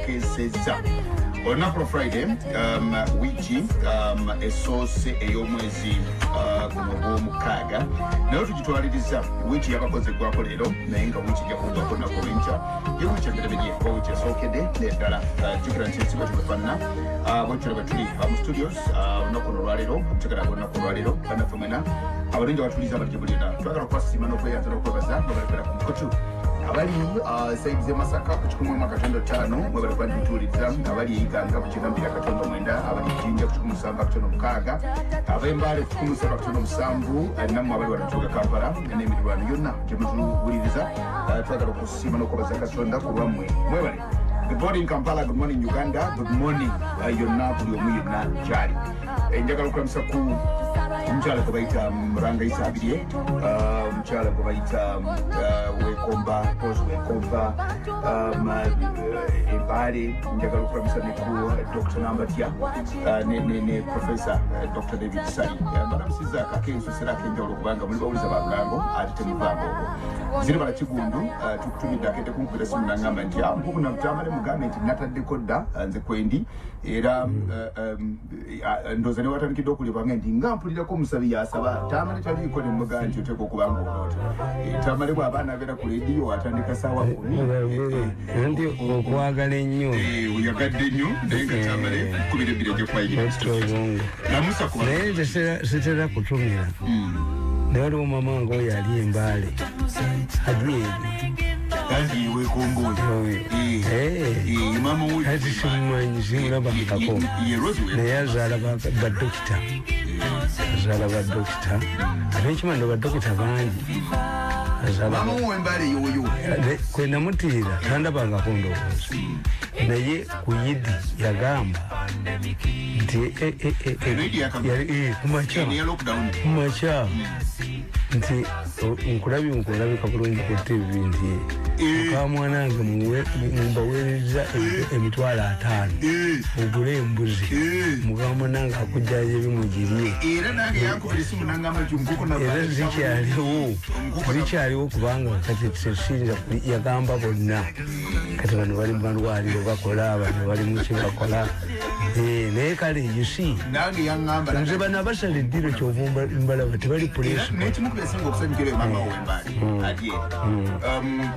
akeseza olunaku lwa Friday wiiki essoose ey'omwezi guno ogw'omukaaga naye tugitwaliriza wiiki yabakozegwako leero naye nga wiiki ejja kuggwako nnaku olw'enkya ye wiiki embereberye oba wiiki esookedde n'eddala jjukira nti ensigo tebafaanana bwetulaba tuli mu studios olunaku luno olwaleero okutegerako olunaku olwaleero bannaffe mwena abalungi abatuliza abalijja bulina twagala okwasiima n'okweyanza n'okwebaza nga balekwera ku mukotu abali saidi z'e Masaka ku 1.5 mwe bali kwandituuliriza abali Iganga ku 9.9 abali Jinja ku 7.6 ab'Embale ku 7.7 nammwe abali wanatuuka Kampala n'emiriraano yonna gye mutuwuliriza twagala okusiima n'okwebaza Katonda ku lwammwe mwebale. Good morning Kampala, good morning Uganda, good morning yonna buli omu yonna gyali. Njagala okulamusa ku omukyala gwe bayita Muranga Isabirye, omukyala gwe bayita Wekomba, Rose Wekomba, Embale, njagala okulamusa ne ku Dr. Nambatya ne Professor Dr. David Sali. Balamusiza akakenso sera akenjawulo okubanga muli bawuliza ba Lulango ate temuvanga okwo. Ziri bala Kigundu tukutumidde akedde kunkubira simu nangamba nti mpukuna Tamale mugambe nti nataddeko dda nze kwendi era ndooza ne watandikidde okulibanga nti nga mpulirako omusabi yasaba Tamale taliiko ne mugaa nti oteeka okuba ng'oloota Tamale bw'aba anabeera ku leediyo atandika saawa 10 nti okwagala ennyo oyagadde nnyo naye nga Tamale kubira ebbira gye kwayigira namusa kuba naye nze sitera kutumira naye waliwo mama wange oyo ali Embale ajeeri kandi wekomboyo mama we ati simumanyi simulabangako naye azaala badokita ate ekimando badokita bangi mama we Embale yoyo kwe namutiira tandabangako ndowooza naye ku Yidi yagamba nti kumakya nti nkulabika bulungi ku TV nti muka mwanange mbaweereza emitwalo 5 ogule embuzi muka mwanange akujjayo ebimugirye era zikyaliwo kubanga kati tesinza yagamba bonna kati bano bali mumalwaliro bakola bano bali mukibakola naye kale yusi nze bano abasala eddiro kyovumba mbalaba tebali poliisi ekimukubesinga okusanyukira mama w'Embale adye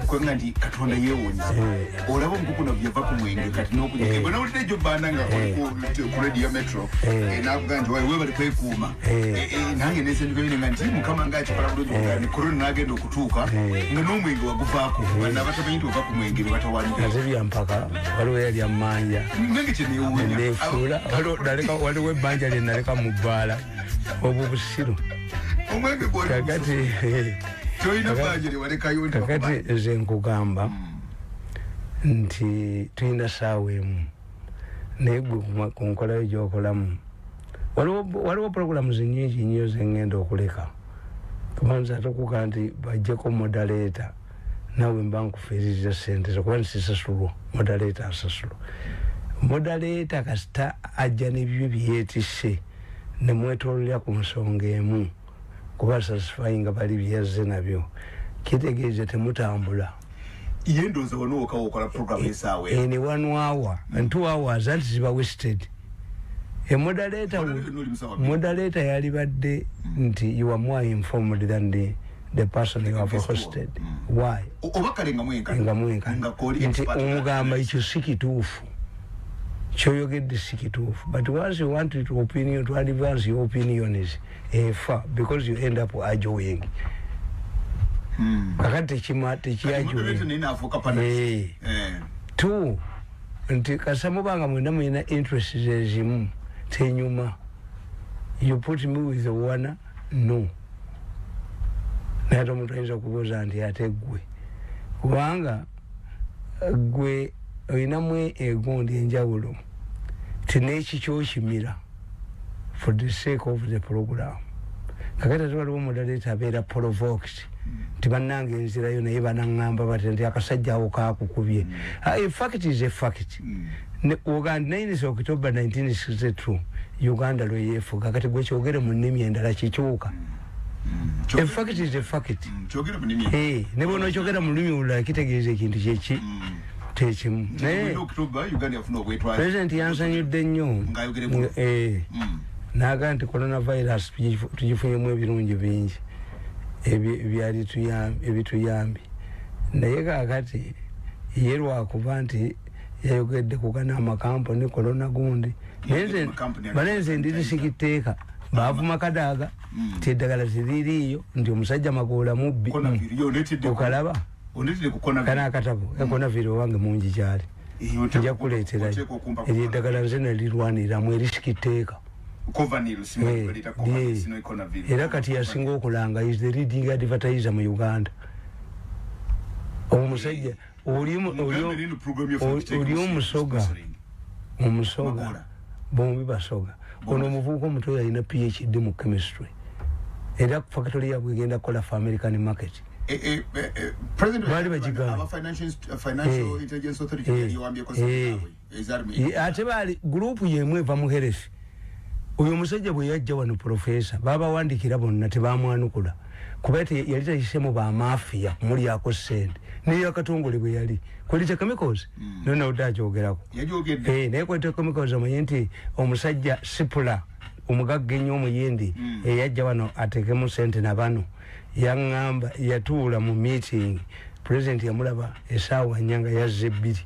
kwenga nti Katonda yeewuunyisa olaba omukukuna byava ku mwenge kati n'okunyega bwe nawulidde ejjo bbanda nga ku radio metro n'akugaa nti weebali kwekuuma nange neesanyuka nga nti mukama ngaakikola bulungi ne korona n'agenda okutuuka nga n'omwenge waguvaako bana abatamanyi nti ova ku mwenge ne batawanika naze byampaka waliwo yali ammanja nange kyeneewuunya neefuula waliwo ebbanja lye naleka mu bbaala obubusiru kakati nze nkugamba nti tulina saawa emu naye gwe ku nkolayo gy'okolamu waliwo puroguramu zinyingi nnyo zengenda okuleka kubanza atokuga nti bajjeko modaleeta nawe mba nkufiiriza sente zokuba nsisasulwa modaleeta asasulwa modaleeta kasita ajja n'ebyo byeyeetisse ne mwetoolera ku nsonga emu kuba satisfying nga bali byazze nabyo kitegeeza temutambula ye ndowooza wano okola program esaawa ne 1 hour and 2 hours anti ziba wasted moderator yali badde nti you are more informed than the person you have hosted. Why? Nga mwenka nti omugamba ekyo si kituufu kyoyogedde si kituufu but once you want to opinion to advance your opinion is far because you end up arguing kakati tekiyajuing two nti kasamubanga mwina interest ezimu tenyuma you put me with the one no naye omuntu ayinza okubuuza nti ate gwe kubanga gwe olinamu egundi enjawulo tineki kyokimira for the sake of the program kakati ate waliwo moderator abeera provoked nti bannange enzirayo naye banaŋŋamba bati nti akasajja awo kakukubye a fact is a fact Uganda 9 October 1962 Uganda lwe yeefuga kati gwe kyogere mu nnimi endala kikyuka a fact is a fact ne bono kyogera mu nnimi olulala kitegeeza ekintu kyeki tekimu president yansanyudde nnyo naga nti coronavirus tugifunyemu ebirungi bingi ebyali ebituyambye naye kaakati ye lwakuba nti yayogedde kugana amakampuni corona gundi balenze ndirisiki baavuma kadaaga ti eddagala ziririiyo nti omusajja magoola mubbi okalaba kana akatabo ekonaviri owange mungi kyali nja kuleeterayo eryo eddagala nze nalirwaniramu erisikiteeka era kati yasinga okulanga is the leading advertiser mu Uganda. Omusajja oli omusoga bombi basoga ono omuvubuka omuto yalina PhD mu chemistry era factory yabwe egenda kukola for American market. Financial Intelligence Authority ate bali group yemwe eva mu health. Uyo musajja bwe yajja wano professor baba wandikira bonna tebamwanukula kubete yali tayisemo ba mafia muri yako sente niyo akatongole bwe yali kwalita chemicals nona odajogerako naye kwalita chemicals amanyenti omusajja sipula omugagge nnyo omuyindi yajja wano atekemu sente nabano yangamba yatuula mu meeting president yamulaba esaawa nyanga yazze 2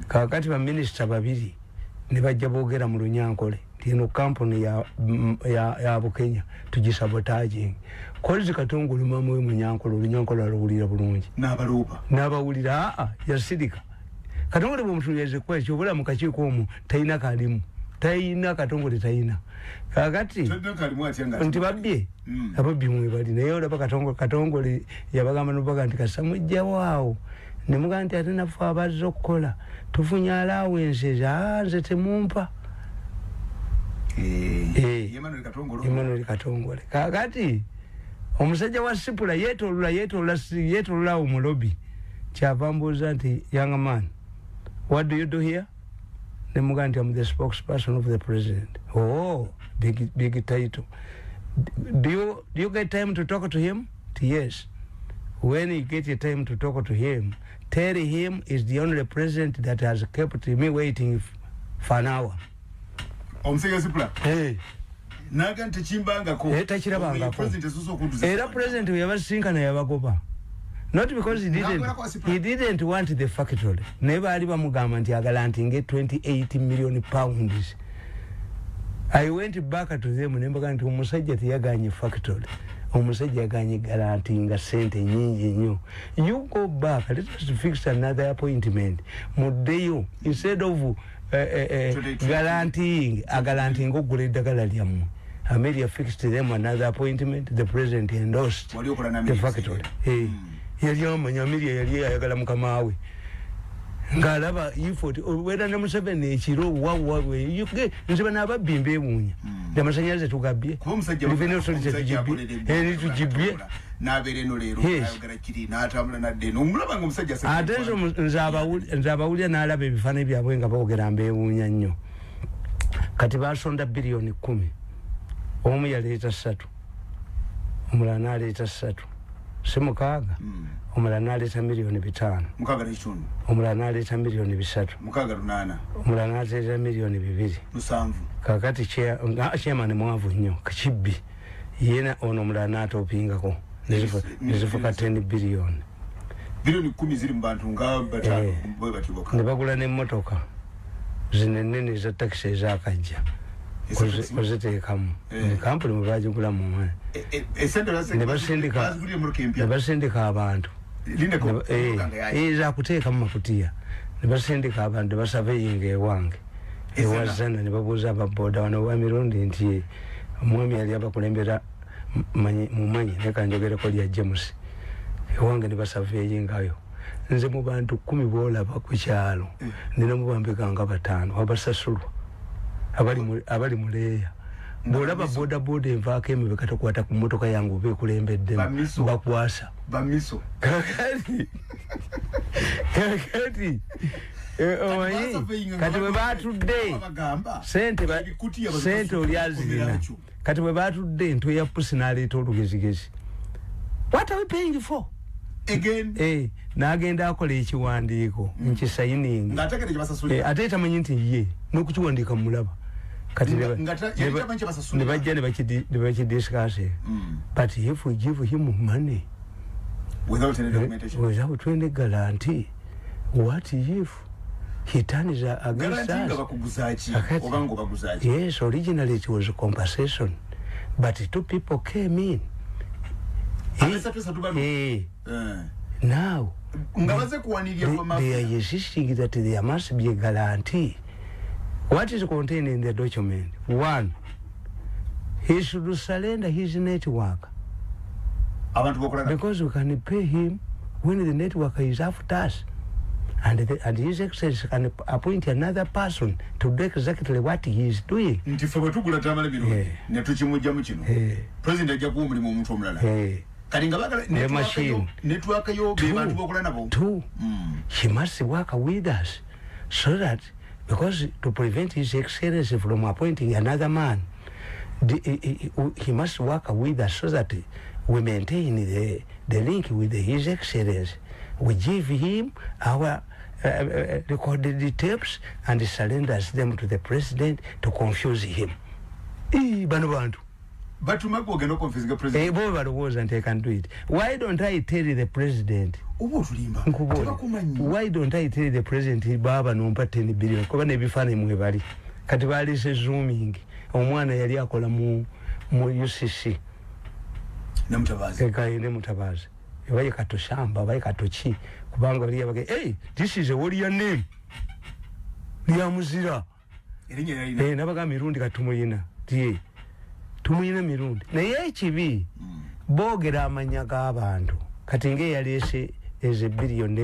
kakati ba minister babiri ne bajja boogera mu Lunyankole tino company ya Bukenya tugisabotage kozi katongole mama we Lunyankole alulira bulungi n'abawulira yasidika katongole bw'omutuyeze kwekyo obula mu kakiiko omu tayina kalimu tayina katongole tayina kakati nti babbye ababbi mwe bali naye olaba katongole yabagamba n'obaga nti kasamujja waawo ne mugamba nti ate naffe abazze okukola tufunye allowance nze temumpa Emmanuel Katongole kakati omusajja wa sipula yetolula omulobi kyavambuuza nti young man what do you do here ne mugamba nti I'm the spokesperson of the president. Oh, big title. Do you get time to talk to him? Yes. When you get your time to talk to him, tell him is the only president that has kept me waiting for an hour. Naga ntechimbangako era president yabasinkana yabagoba not because he didn't want the factory never ali bamugamba nti agala ntinge 28 million pounds. I went back to them nembaga nti omusajja tiyaganye factory omusajja yaganye garantinga sente nyingi nnyo. You go back, let us fix another appointment mudeyo instead of guaranteeing ogula eddagala lyammwe. Amelia fixed them another appointment. The president endorsed the factory. Yali amanya Amelia yali ayagala mukama we ngalaba ifoti wera na Museveni ekiro wawe yuge nziba nababimbe ebunya ndamasanyalaze tugabye livene solite tujibye nabere no lero ayogera kiri natambula nadde nomulaba ngo musajja sasa atenzo nzabawulya nalaba ebifana byabwe nga boogera mbe ebunya nnyo kati basonda bilioni 10 omu yaleeta 3 omulala naleeta 3 simukaaga omulala naleeta milioni 5 mukaaga n'ekitundu omulala naleeta milioni 3 mukaaga 8 omulala naleeta milioni 2 7 kakati chairman mwavu nnyo kachibbi yena ono omulala n'atoopingako nezifuka 10 billion bilioni 10 ziri mu bantu nga batano bwe batiboka ne bagula n'emmotoka zinenene za taxi ezakajja koziteekamu kampuni mwe bagigula mu ne basindika abantu ezakuteeka mu makutiya ne basindika abantu basaveyinga ewange ewazana ne babuuza ababoda wano wa Mirundi nti omwami yali abakulembera mumanyi nekanjogereko lya James ewange ne basaveyingayo nze mu bantu 10 boolaba ku kyalo nina mubambekanga 5 abasasulwa abali muleya bolaba boda envaako emu bekatakwata ku mmotoka yange obeekulembedde bakwasa bamiso kakati kati bwe batudde sente olyazirina kati bwe batudde ntwe ya pusi n'aleeta olugezigezi. What are we paying for? again n'agenda akola ekiwandiiko nkisayiningi ng'ategedde gye basasulira ate tamanyi nti ye n'okukiwandiika mulaba kati ne bajja ne bakidiscuss but if we give him money without any documentation without any guarantee what if he turns against us? Yes, originally it was a compensation, but two people came in. Now they are insisting that there must be a guarantee. What is contained in the document? One, he should surrender his network because we can pay him when the network is after us. And His Excellency can appoint another person to do exactly what he is doing. President Two, he must work with us so that, because to prevent His Excellency from appointing another man, he must work with us so that we maintain the link with His Excellency. We give him our recorded tapes and surrenders them to the president to confuse him. But to make no confuse the president. And they can do it. Why don't I tell the president? Why don't I tell the president Baba no 10 billion? Kuba ne bifane mwebali. Kati bali se zooming. Omwana yali akola mu UCC. Ne mutabazi. Baye katoshamba baye katochi kubanga bali yabage this is a warrior name ya muzira nabaga Mirundi katumuyina tie tumuyina Mirundi naye ekibi boogera amanya g'abantu kati nge yalese is a billion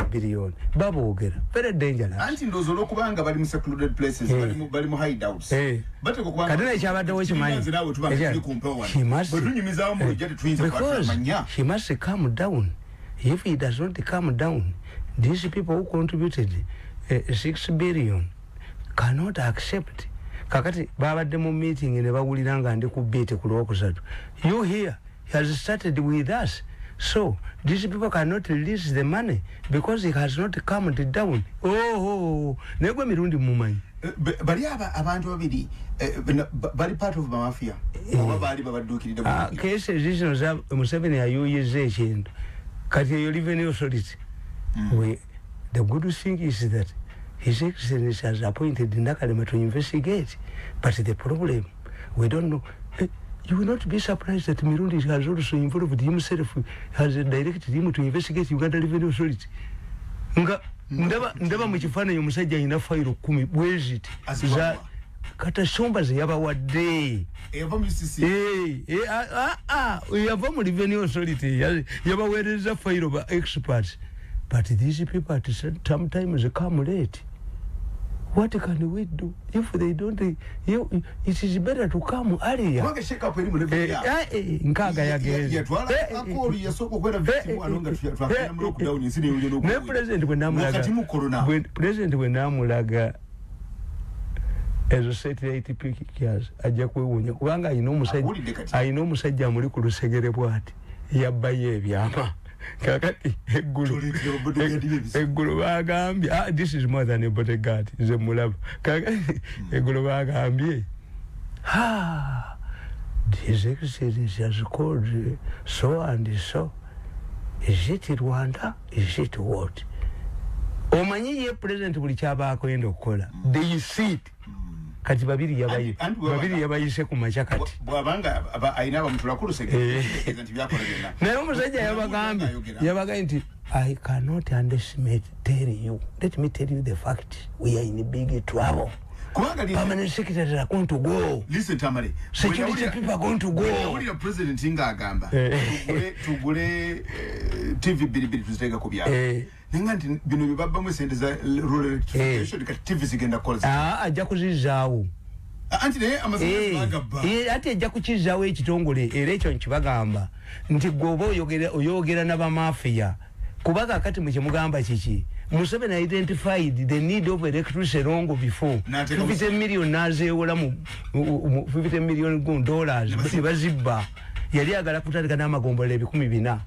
babogera very dangerous anti ndozo lokubanga bali mu secluded places bali mu hideouts bate ko kubanga kadena kyabadde kimanyi he must calm down. If he does not calm down, these people who contributed 6 billion cannot accept. Kakati babadde mu meeting ne bawuliranga ndi ku beat ku Lwokusatu. You here, he has started with us. So these people cannot release the money because he has not calmed down. Negwe Mirundi mumanyi. Bali abantu babiri bali part of mafia. Bali babadukirira. Cases zino za Museveni ayuyeze ekintu. Kati you live in authority. The good thing is that His Excellency has appointed Nakalema to investigate. But the problem, we don't know. You will not be surprised that Mirundi has also involved himself, has directed him to investigate Uganda Revenue Authority. Ndaba mukifana musajja ina file 10 bwezi za kata shomba yabawadde yava mu CC yava mu Revenue Authority yabawereza file ba experts, but these people at sometimes come late. What can we do if they don't? It is better to come earlier. Nkaga yageze. President when namulaga ezo satellite pictures ajja kwewunya kubanga ayina omusajja muri ku lusegere bwati yabbaye ebyama. Kakati eggulu bagambye this is more than a bodyguard is a mulaba. Kakati eggulu bagambye His Excellency has called so and so. Is it Rwanda? Is it what? Omanyi ye president buli kyabaako yenda okukola they sit kati babiri yabayise ku machakati bwabanga ayina bamutula ku lusegere president byakola byonna naye omusajja yabaga nti I cannot underestimate tell you. Let me tell you the fact. We are in big trouble. Permanent secretaries are going to go. Listen, Tamale. Security people are going to go. When the president Inga Gamba tugule TV bilibili tuzitega kubyalo. Nanganti bino bibaba mwesendeza rural electrification TV zigenda kola. Ajja kuzizaawo. Anti ne amasanyalaze bagabba. Ate ajja kukizaawo ekitongole era ekyo nkibagamba nti gwoba oyogera n'abamafia kubaga kati mu kyemugamba kiki. Museveni identified the need of electricity long before. 50 million nazeewola mu $50 million dollars bazibba. Yali agala kutandika n'amagombolola 1,400.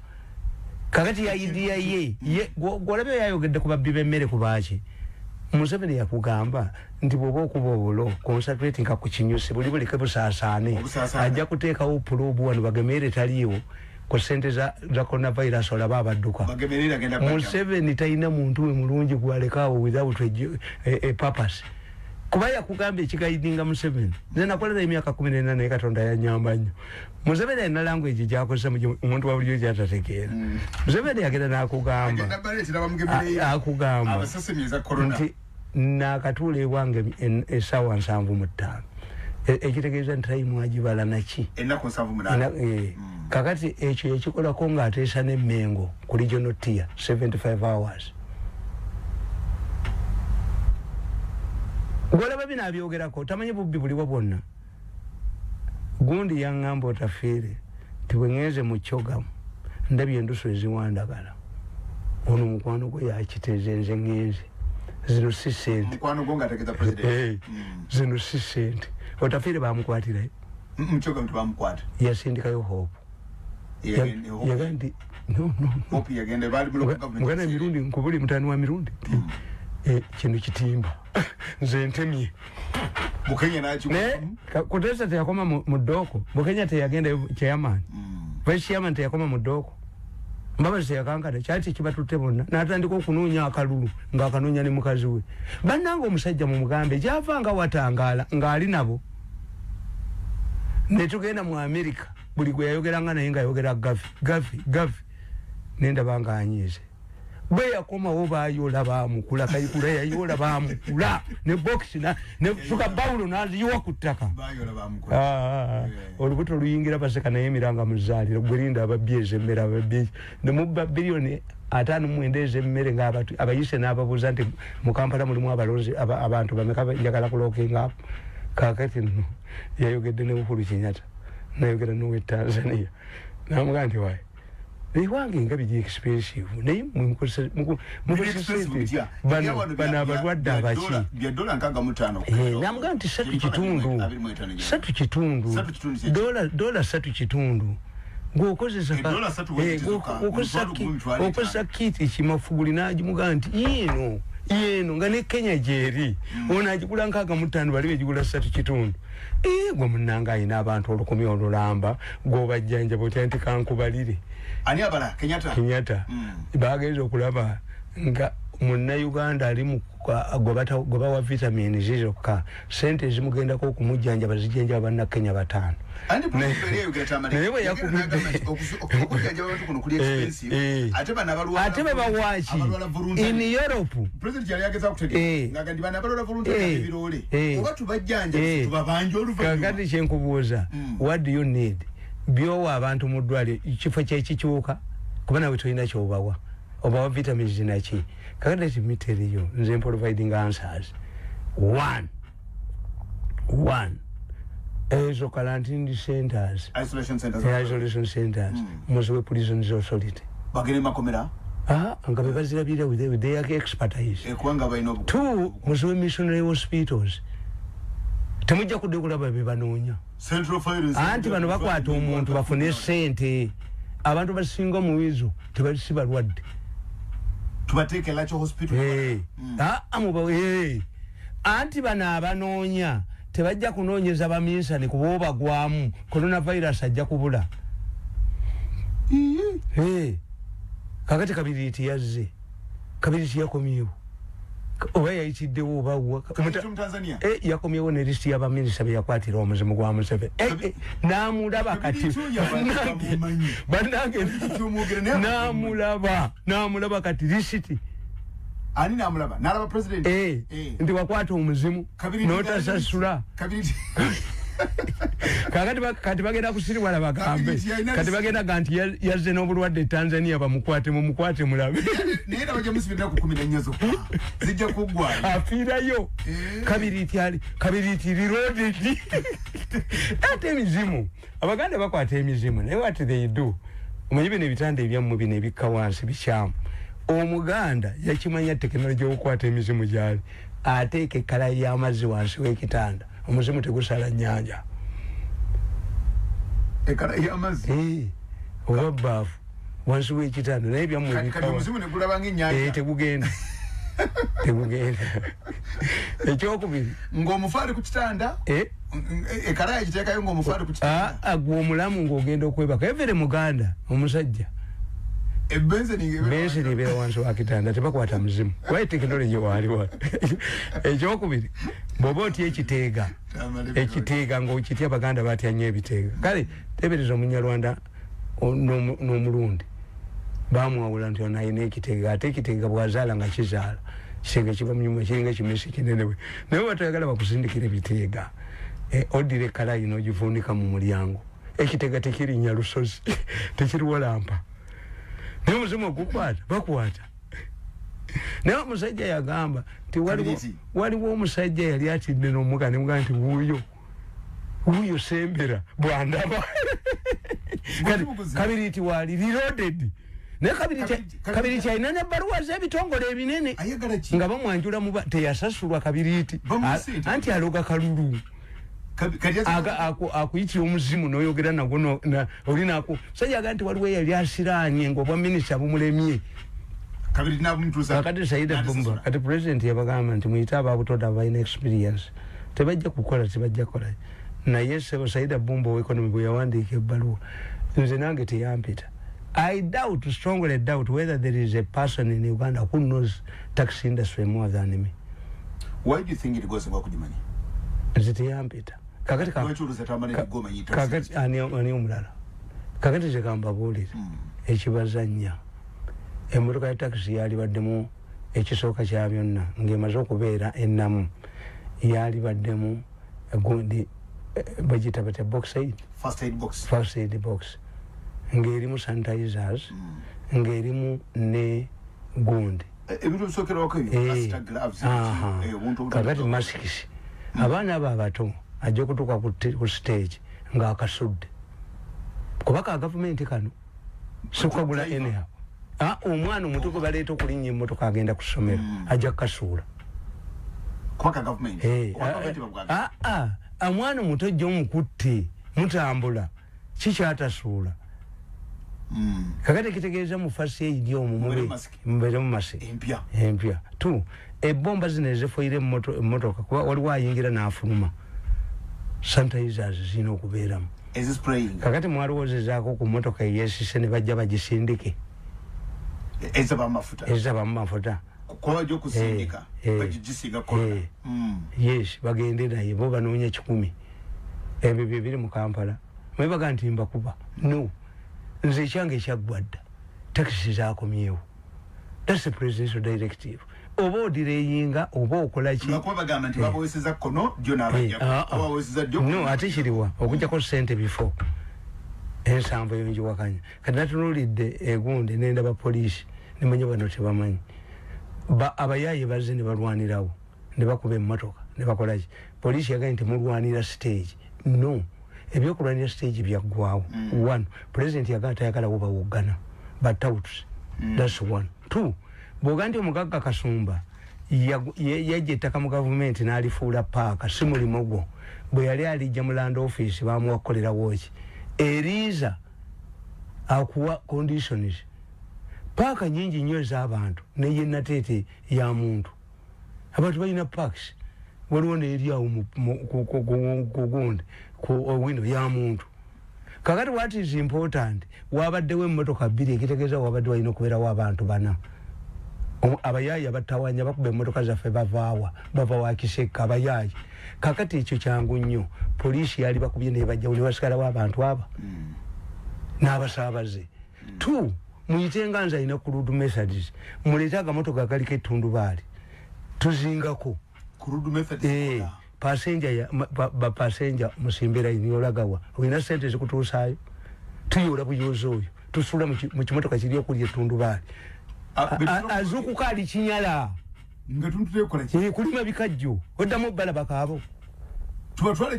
kakati ya idea ye gwolabe yayogedde ku babbi b'emmere ku baaki Museveni yakugamba nti bw'oba okuba obolo concentrating ku kinyusi buli buleke busaasaane ajja kuteekawo pulobu wano bagemere taliiwo ku ssente za coronavirus olaba abadduka Museveni talina muntu we mulungi gwalekaawo without a purpose kuba yakugamba ekigayidinga Museveni nze nakolera emyaka 14 naye Katonda yanyamba nnyo Museveni alina language gyakozesa omuntu wa bulijjo gyatategeera Museveni yagenda n'akugamba nti nakatuula ewange essaawa 75 ekitegeeza nti tayimu agibala naki kakati ekyo ekikolako ng'ateesa n'emmengo ku regional tier 75 hours golaba bino abyogerako tamanyi bubbi buliwo bwonna gundi yaŋŋamba otafiire ti bwe ŋŋenze mu kyogamu ndabye endusu eziwandagala ono mukwano gwe yakiteeze nze ŋŋenze zino si ssente zino si ssente otafiire bamukwatirayo yasindikayo hope yaga nti muganda Mirundi nkubuli mutani wa Mirundi kino kitimba nze ntemye kutesa teyakoma mu ddooko Bukenya teyagenda chairman vice chairman teyakoma mu ddooko Mbabazi teyakankana kyali kibatutte bonna n'atandika okunoonya akalulu ng'akanoonya ne mukazi we bannanga omusajja mu mugambe gyavanga watangaala ng'ali nabo ne tugenda mu America buli gwe yayogeranga naye ng'ayogera gavi nendaba ng'anyiize bwe yakomawo bayola baamukula kayikula yayola baamukula ne box ne fuka bawulo n'aziyiwa ku ttaka olubuto luyingira baseka naye emiranga mu zzaaliro gwerinda ababbi ez'emmere ababbi ne mubba biliyoni 5 ez'emmere ng'abayise n'ababuuza nti mu Kampala mulimu abalonzi abantu bameka njagala kulookinga kaakati nno yayogedde ne Uhuru Kenyatta nayogera n'owe Tanzania n'amugamba nti waaye ewange nga bigi expensive naye bano abalwadde abaki namugamba nti 3 kitundu dola 3 kitundu ng'okozesa kiti kimafuguli n'agimugamba nti yeno nga ne Kenya gyeri ono agigula 65 bali begigula 3 kitundu gwe munnanga ayina abantu olukumi olulamba gw'obajjanja botya nti kankubalire ani abala Kenyatta bagenza okulaba nga munna Uganda ali mu goba wa vitamin zizokka sente zimugendako okumujjanja bazijenja banna Kenya 5 ate babawaaki in Europe president yali yageza kutegeeza nga ndi bana balora volunteer ebirole oba tubajjanja tubabanja oluvannyuma kakati kyenkubuuza what do you need byowa abantu mu ddwaliro kifo kyekikyuka kuba nawe tolina kyobawa obawa vitamins zinaki kakati kimiteriyo nze providing answers one ezo quarantine centers isolation centers muziwe prisons authority bagere makomera nga bebazirabira with their expertise two muziwe missionary hospitals temujja kudde kulaba bebanoonya anti bano bakwata omuntu bafune sente abantu basinga mu wizo tebasi balwadde tubateeke lacho hospital anti bano abanoonya tebajja kunoonyeza baminsani kuba obagwamu coronavirus ajja kubula kakati kabiriiti yazze kabiriiti yakomyewo oba yayitiddewo oba yakomyewo ne lisiti y'abaminisita be yakwatira omuzimu gwa Museveni n'amulaba kati bannange n'amulaba kati lisiti ani n'amulaba n'alaba president nti wakwata omuzimu n'otasasula kati bagenda kusiribwala bagambe kati bagenda ganti yazze n'obulwadde Tanzania bamukwate mumukwate mulabe naye nabajja musibira ku 10 zokka zijja kuggwa afiirayo kabiriiti reloaded ate emizimu abaganda bakwata emizimu naye what they do omanyi bino ebitanda ebyammwe bino ebikka wansi bikyamu omuganda yakimanya tekinologi okukwata emizimu gyali ateeka ekkala y'amazzi wansi w'ekitanda omuzimu tegusala nnyanja ekkala y'amazzi oba baafu wansi w'ekitanda naye byammwe tegugenda ekyokubiri ng'omufaali ku kitanda ekalaya kiteekayo ng'omufaali ku kitanda gwe omulamu ng'ogenda okwebaka evere muganda omusajja bensi nibeera wansi wa kitanda tebakwata muzimu kuba tekinologi waaliwa ekyokubiri bw'oba otya ekiteega ng'okitya abaganda batya nnyo ebiteega kale tebereza omunyarwanda n'omulundi bamwawula nti ono ayina ekiteega ate ekiteega bwazaala nga kizaala kisenge kiba munyuma kiringa kimisi kinenewe naye batayagala bakusindikira ebiteega odira ekalayi n'ogivuunika mu mulyango ekiteega tekirinya lusozi tekiriwalampa naye omuzimu ogukwata bakwata naye omusajja yagamba nti waliwo omusajja yali atidde n'omuka nemuga nti wuuyo sembera bwandaba kabiri nti wali reloaded naye kabiri kyalina nebbaluwa z'ebitongole ebinene nga bamwanjula teyasasulwa kabiriiti anti aloga kalulu akuyitira omuzimu n'oyogera nagwo olinako sajja aga nti waliwo eyali asiraanye ng'obwa minisita bumulemye kati Saida Bumba kati president yabagamba nti muyite ababutoda abalina experience tebajja kukola tebajja kola naye sebo Saida Bumba w'economy bwe yawandiika ebbaluwa nze nange teyampita. I strongly doubt whether there is a person in Uganda who knows tax industry more than me. Why do you think it goes about the money? Ziti yampita kakati ani omulala kakati zekamba buulira ekibazanya emmotoka ya taxi yali baddemu ekisooka kya byonna ng'emaze okubeera ennamu yali baddemu gundi bagita bate first aid box ng'erimu sanitizers ng'erimu ne gundi ebintu bisokerwako gloves kakati masks abaana abo abato ajja okutuuka ku stage ng'akasudde kubaka gavumenti kano sikagula anyhow omwana omuto gwe baleeta okulinnya emmotoka agenda ku ssomero ajja kukasuula omwana omuto jja omukutte mutambula kikyatasuula kakati kitegeeza mu fasi eiri omwo mubeere mu masi empya tu ebbomba zino ezifuire emmotoka kuba waliwo ayingira n'afuluma sanitizers zirina okubeeramu kakati mwalowoozezaako ku mmotoka eyeesise ne bajja bagisindike ezabamu mafuta yes bagende naye bo banoonya 10 ebyo bye biri mu Kampala mwebaga nti mbakuba no nze ekyange ekyaggwadda takisi zaakomyewo that's the presidential directive oba odireyinga oba okolaki no ate kiriwa okujjako ssente before ensanvu eyo njiwakanya kati natunuulidde egundi nendaba poliisi nemanya bano tebamanyi abayaaye bazze ne balwanirawo ne bakuba emmotoka ne bakolaki poliisi yagaye nti mulwanira stage no ebyokulwanira stage byaggwawo one president yagala tayagalawo bawoggana but out that's one two bw'oga nti omugagga Kasumba yajja ettaka mu gavumenti n'alifuula paaka si mulimu gwo bwe yali alijja mu land office bamuwakolerawo ki eriiza akuwa conditions paaka nyingi nnyo ez'abantu neye nateete ya muntu abantu balina parks waliwo neeryawo kugundi ku window ya muntu kakati what is important wabaddewo emmotoka 2 ekitegeeza wabadde walina okubeerawo abantu 4 abayaayi abatawanya bakuba emmotoka zaffe bava wa Kiseka abayaayi kakati ekyo kyangu nnyo poliisi yali bakubye ne bajjawo ne basigalawo abantu aba n'abasaabaze 2 muyitenga nze alina ku road messages muleete agamotoka galiko ettundubaali tuzingako ku road messages passenger musimbira yolagawa olina sente zikutuusaayo tuyola buyoozi oyo tusula mu kimotoka kiri okulya ettundubaali azukuka ali kinyala kulima bikajjo oddamu obbala bakaabo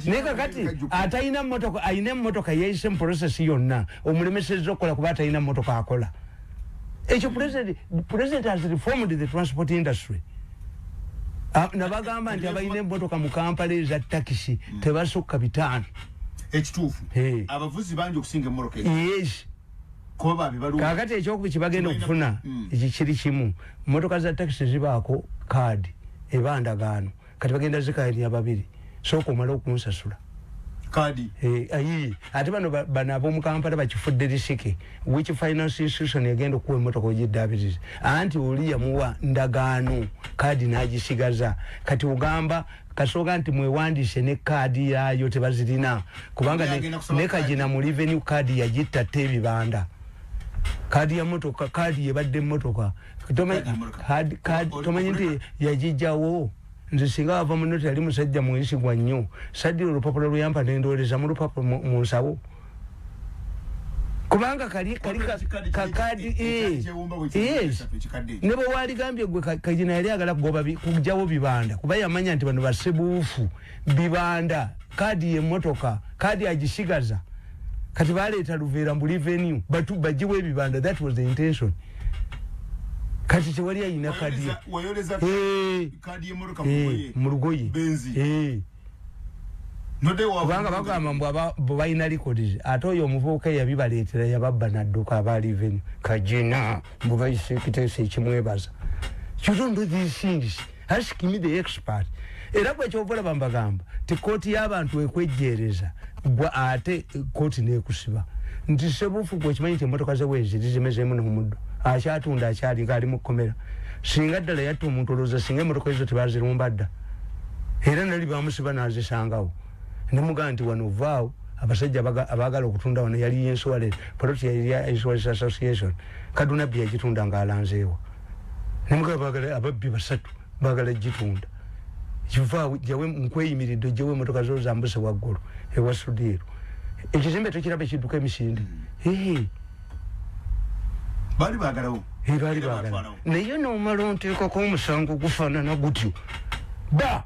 naye kakati atalina mmotoka alina emmotoka yeyise mu process yonna omulemesezza okukola kuba atalina mmotoka akola ekyo president has reformed the transport industry nabagamba nti abalina emmotoka mu Kampala eza takisi tebasukka 5 ekituufu abavuzi bangi okusinga emmotoka yes kakati ekyokubi kibagenda okufuna ekikiri kimu motoka za taxi zibaako kaadi ebandagaano kati bagenda zikaini ababiri sooka omala okunsasula kadi ate bano ab'omu Kampala bakifudde lisike which finance institution egenda okuwa emmotoka ogiddaabiriza anti oli yamuwa ndagaano kaadi n'agisigaza kati ugamba kasooka nti mwewandiise ne kaadi yaayo tebazirina kubanga ne kagina mu revenue kaadi yagittatta ebibanda kaadi ya motoka kaadi yebadde emmotoka tomanyi nti yagijjawo nze singa wava mu noti yali musajja mweyisigwa nnyo saddira olupapula luyampa nendooleza mu lupapula mu nsabo kubanga kali kakadi ne bwe waligambye gwe kagina yali agala kugjawo bibanda kuba yamanya nti bano basebuufu bibanda kaadi y'emmotoka kaadi agisigaza kati baleeta luveera mu revenue bagiwe ebibanda. That was the intention. Kati tewali ayina kadi wayoleza kadi y'emmotoka mu lugoye benzi kubanga bagamba mbu balina records ate oyo omuvubuka yabibaleetera yababba nadduka aba revenue kagina mbu bayise ekiteeso ekimwebaza. You don't do these things. Ask me the expert. Era bwe kyovola bambagamba ti kooti y'abantu ekwejjeereza gwe ate kooti n'ekusiba nti sebuufu gwe kimanyi nti emmotoka ze weeziri zimezeemu n'omuddo akyatunda akyali ng'ali mu kkomera singa ddala yatta omuntu olowooza singa emmotoka ezo tebazirumba dda era nali bamusiba n'azisangawo nemugamba nti wano vaawo abasajja abaagala okutunda wano yali insurance poloti ya insurance association kaduna bbi yagitunda ng'alanzeewa nemugamba baagala ababbi basatu baagala gitunda kivaawo jawe nkweyimiridde gyewe emmotoka zo zambuse waggulu ewa sudiiro ekizimbe tekiraba ekidduka emisinde bali baagalawo bali baagala naye noomala onteekako omusango gufaanana gutyo ba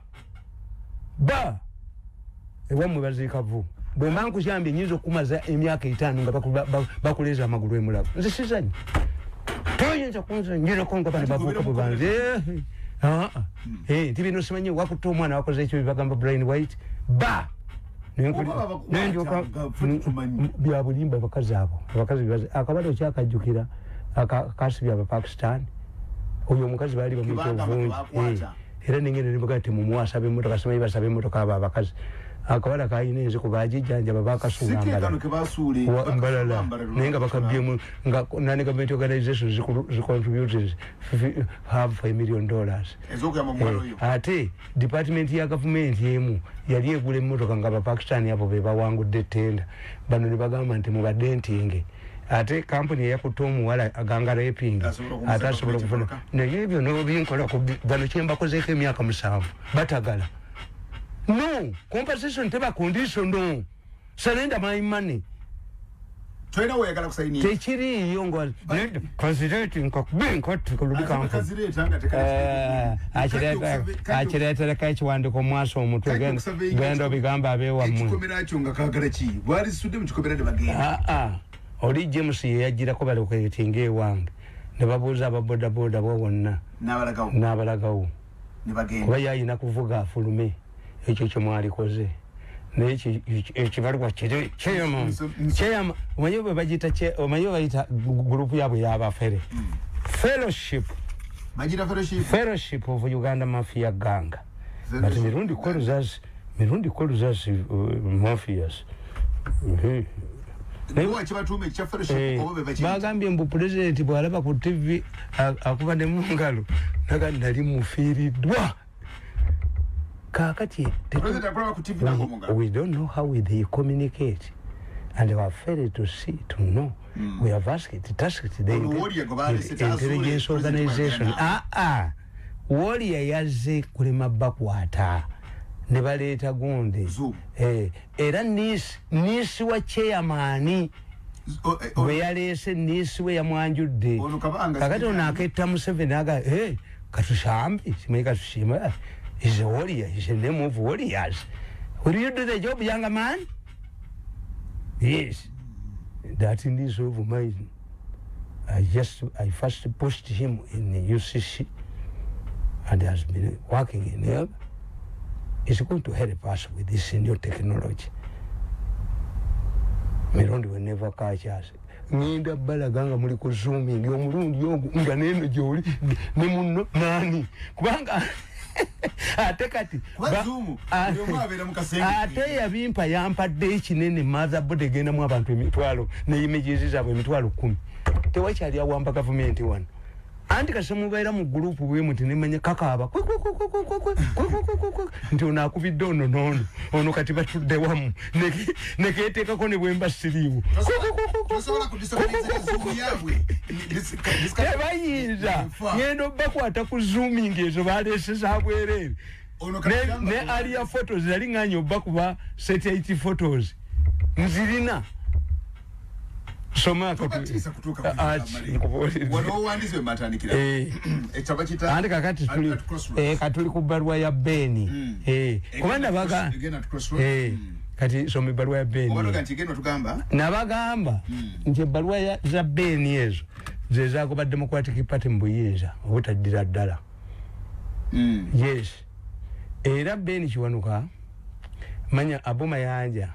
ewammwe baziika vu bwe mba nkukyambye nyinza okumaza emyaka 5 nga bakuleeza amagulu emulago nze sizanyi toyinza kunzanyirako nga bano bavuuka bwe banze nti bino simanyi wakutta omwana wakoze ekyo bibagamba brain white byabulimba abakazi abo akabado kyakajjukira akasibya abapakistan oyo omukazi baali bamwita ovungi era nengenda nibagaa temumuwasaba emmotoka simanyi basaba emmotoka abo abakazi akawala kayina enziko bagijjanjaba bakasuula mbalala naye nga bakabyemu nga non-government organizations zicontributed $500 million ate department ya gavumenti emu yali egula emmotoka nga abapakistani abo be bawangudde ettenda bano ne bagamba nti mubadde ntinge ate kampuni eyakutte omuwala aganga raping ate asobola okufuna naye ebyo nobinkola bano kyembakozeeko emyaka 7 batagala. No, compensation teba condition no. Surrender my money. Toina we yagala kusainia. Techiri yongo considerating kokbin kulubika mko. Achireta kachi wande ko mwaso omuntu gendo bigamba abewa mu. Ekikomera kyo nga kagala ki. Bwali sude mu kikomera de bagenda. Oli James yagira ko bale kwetinge wange. Ne babuza ababoda boda bo wonna. Nabalagawo. Ne bagenda. Kuba yayina kuvuga afulume. Ekyo kyemwalikoze naye ekibalwa kiri kyeyama omanyi bwe bagita omanyi bayita gurupu yabwe y'abafere fellowship of Uganda Mafia Gang but Mirundi Koluzas mafias bagambye mbu pulezidenti bw'alaba ku TV akuba ne mu ngalo naga nali mufiiriddwa. We don't know how they communicate, and we are failed to know. We have asked the intelligence organization. Warrior yaze kulema bakwata ne baleeta gonde era nisi wa chairman we yalese nisi we yamwanjudde kakati onaketta Museveni aga katushambi simanyi katushima. He's a warrior. He's a name of warriors. Will you do the job, young man? Yes. That in this of mine, I first pushed him in the UCC and has been working in there. He's going to help us with this new technology. Mirundi will never catch us. ngenda balaga nga muli ku zooming omulundi ogwo nga neno gyoli ne munno nani kubanga ate kati ate yabimpa yampadde ekinene motherboard egendamu abantu emitwalo ne images zaabwe emitwalo 10 tewakyali awamba gavumenti wano anti kasemubaira mu group bwe muti nemanya kakaba nti onakubidde ono kati batudde wamu neketeekako ne bwemba siriiwo tebayinza ngendo bakwata ku zooming ezo baleeseza bwereere ne alia photos yali nganya obba kuba satellite photos nzirina soma kutuka wanowandize matandikira ekaba kita andi kakati katuli ku balwa ya Beni kubanda baga kati somi balwa ya Beni obaga ntigeno tugamba nabagamba nje balwa za Beni ezo zezako ba Democratic Party mbuyinza obutaddira ddala yes era Beni kiwanuka manya aboma yanja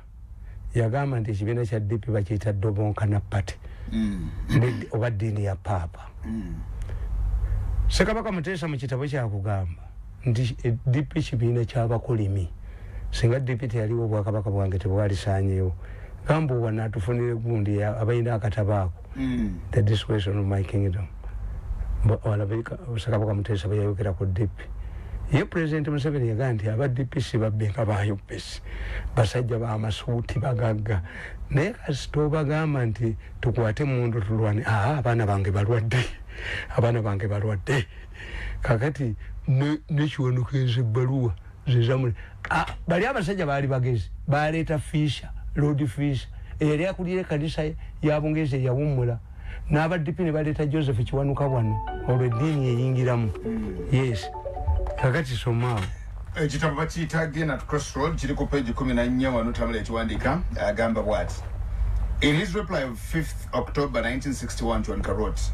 yagamba nti ekibiina kya DP bakiyita Dobonkana Party oba ddiini ya paapa Ssekabaka Muteesa mu kitabo kyakugamba nti DP kibiina ky'abakulimi singa DP teyaliwo obwakabaka bwange tebwalisaanyeewo gamba owa naatufunire gundi abalina akatabaako the discretion of my kingdom olabika Ssekabaka Muteesa bwe yayogera ku DP ye President Museveni yagamba nti aba DP si babbe nga ba UPS basajja ba masuuti bagagga naye kasita obagamba nti tukwate mundu tulwane abaana bange balwadde kakati nekiwanuka ezebbaluwa zezamule bali abasajja baali bagezi baleeta Fisher Lord Fisher eyali akulira ekkanisa ya Bungereza eyawummula n'aba DP ne baleeta Joseph Kiwanuka wano olwo eddiini yeyingiramu yes kakati somao ekitabo bakiyita Again at Crossroad kiri ku page 14 wano Tamale ekiwandiika agamba bw'ati. In his reply of 5th October 1961 to Ankarot,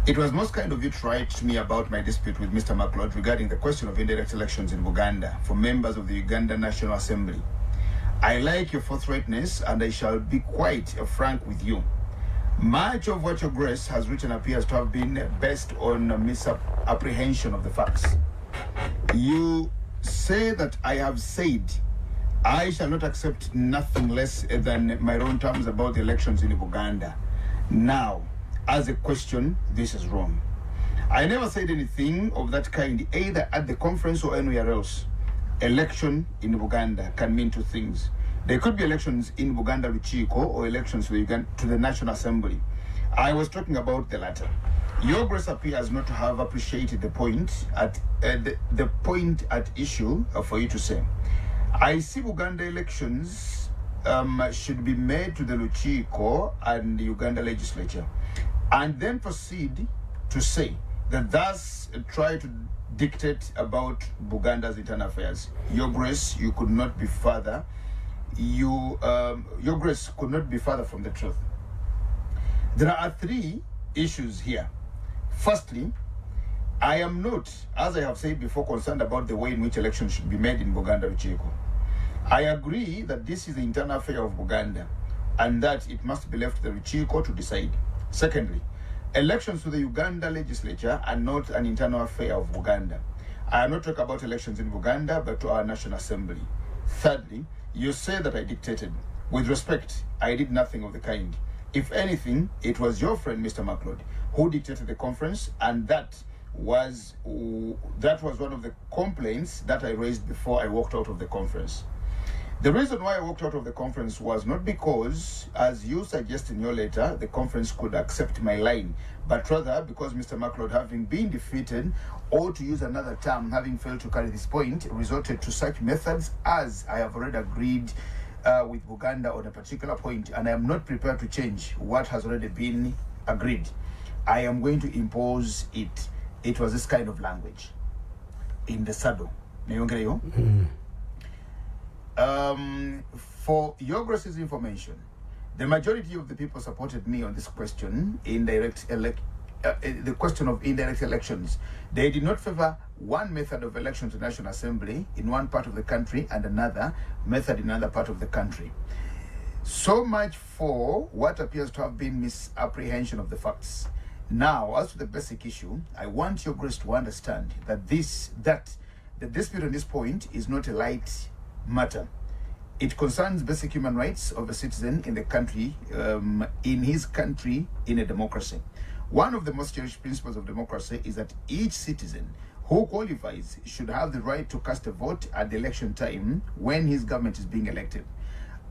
it was most kind of you to write to me about my dispute with Mr. McLeod regarding the question of indirect elections in Uganda for members of the Uganda National Assembly. I like your forthrightness and I shall be quite frank with you. Much of what your Grace has written appears to have been based on a misapprehension of the facts. You say that I have said I shall not accept nothing less than my own terms about the elections in Uganda. Now, as a question, this is wrong. I never said anything of that kind, either at the conference or anywhere else. Election in Uganda can mean two things. There could be elections in Uganda Luchiko or elections to the National Assembly. I was talking about the latter. Your Grace appears not to have appreciated the point at issue for you to say. I see Uganda elections should be made to the Luchiko and the Uganda legislature, and then proceed to say that thus try to dictate about Uganda's internal affairs. Your Grace, you could not be further. Your Grace could not be further from the truth. There are three issues here. Firstly, I am not, as I have said before, concerned about the way in which elections should be made in Buganda Luchiko. I agree that this is the internal affair of Buganda and that it must be left to the Luchiko to decide. Secondly, elections to the Uganda legislature are not an internal affair of Buganda. I am not talking about elections in Buganda, but to our National Assembly. Thirdly, you say that I dictated. With respect, I did nothing of the kind. If anything, it was your friend, Mr. McLeod, who dictated the conference, and that was one of the complaints that I raised before I walked out of the conference. The reason why I walked out of the conference was not because, as you suggest in your letter, the conference could accept my line, but rather because Mr. McLeod, having been defeated, or to use another term, having failed to carry this point, resorted to such methods as I have already agreed with Uganda on a particular point, and I am not prepared to change what has already been agreed. I am going to impose it. It was this kind of language in the saddle. For your Grace's information, the majority of the people supported me on this question, the question of indirect elections. They did not favor one method of election to the National Assembly in one part of the country and another method in another part of the country. So much for what appears to have been misapprehension of the facts. Now, as to the basic issue, I want your grace to understand that the dispute on this point is not a light matter. It concerns basic human rights of a citizen in the country, in his country, in a democracy. One of the most cherished principles of democracy is that each citizen who qualifies should have the right to cast a vote at the election time when his government is being elected.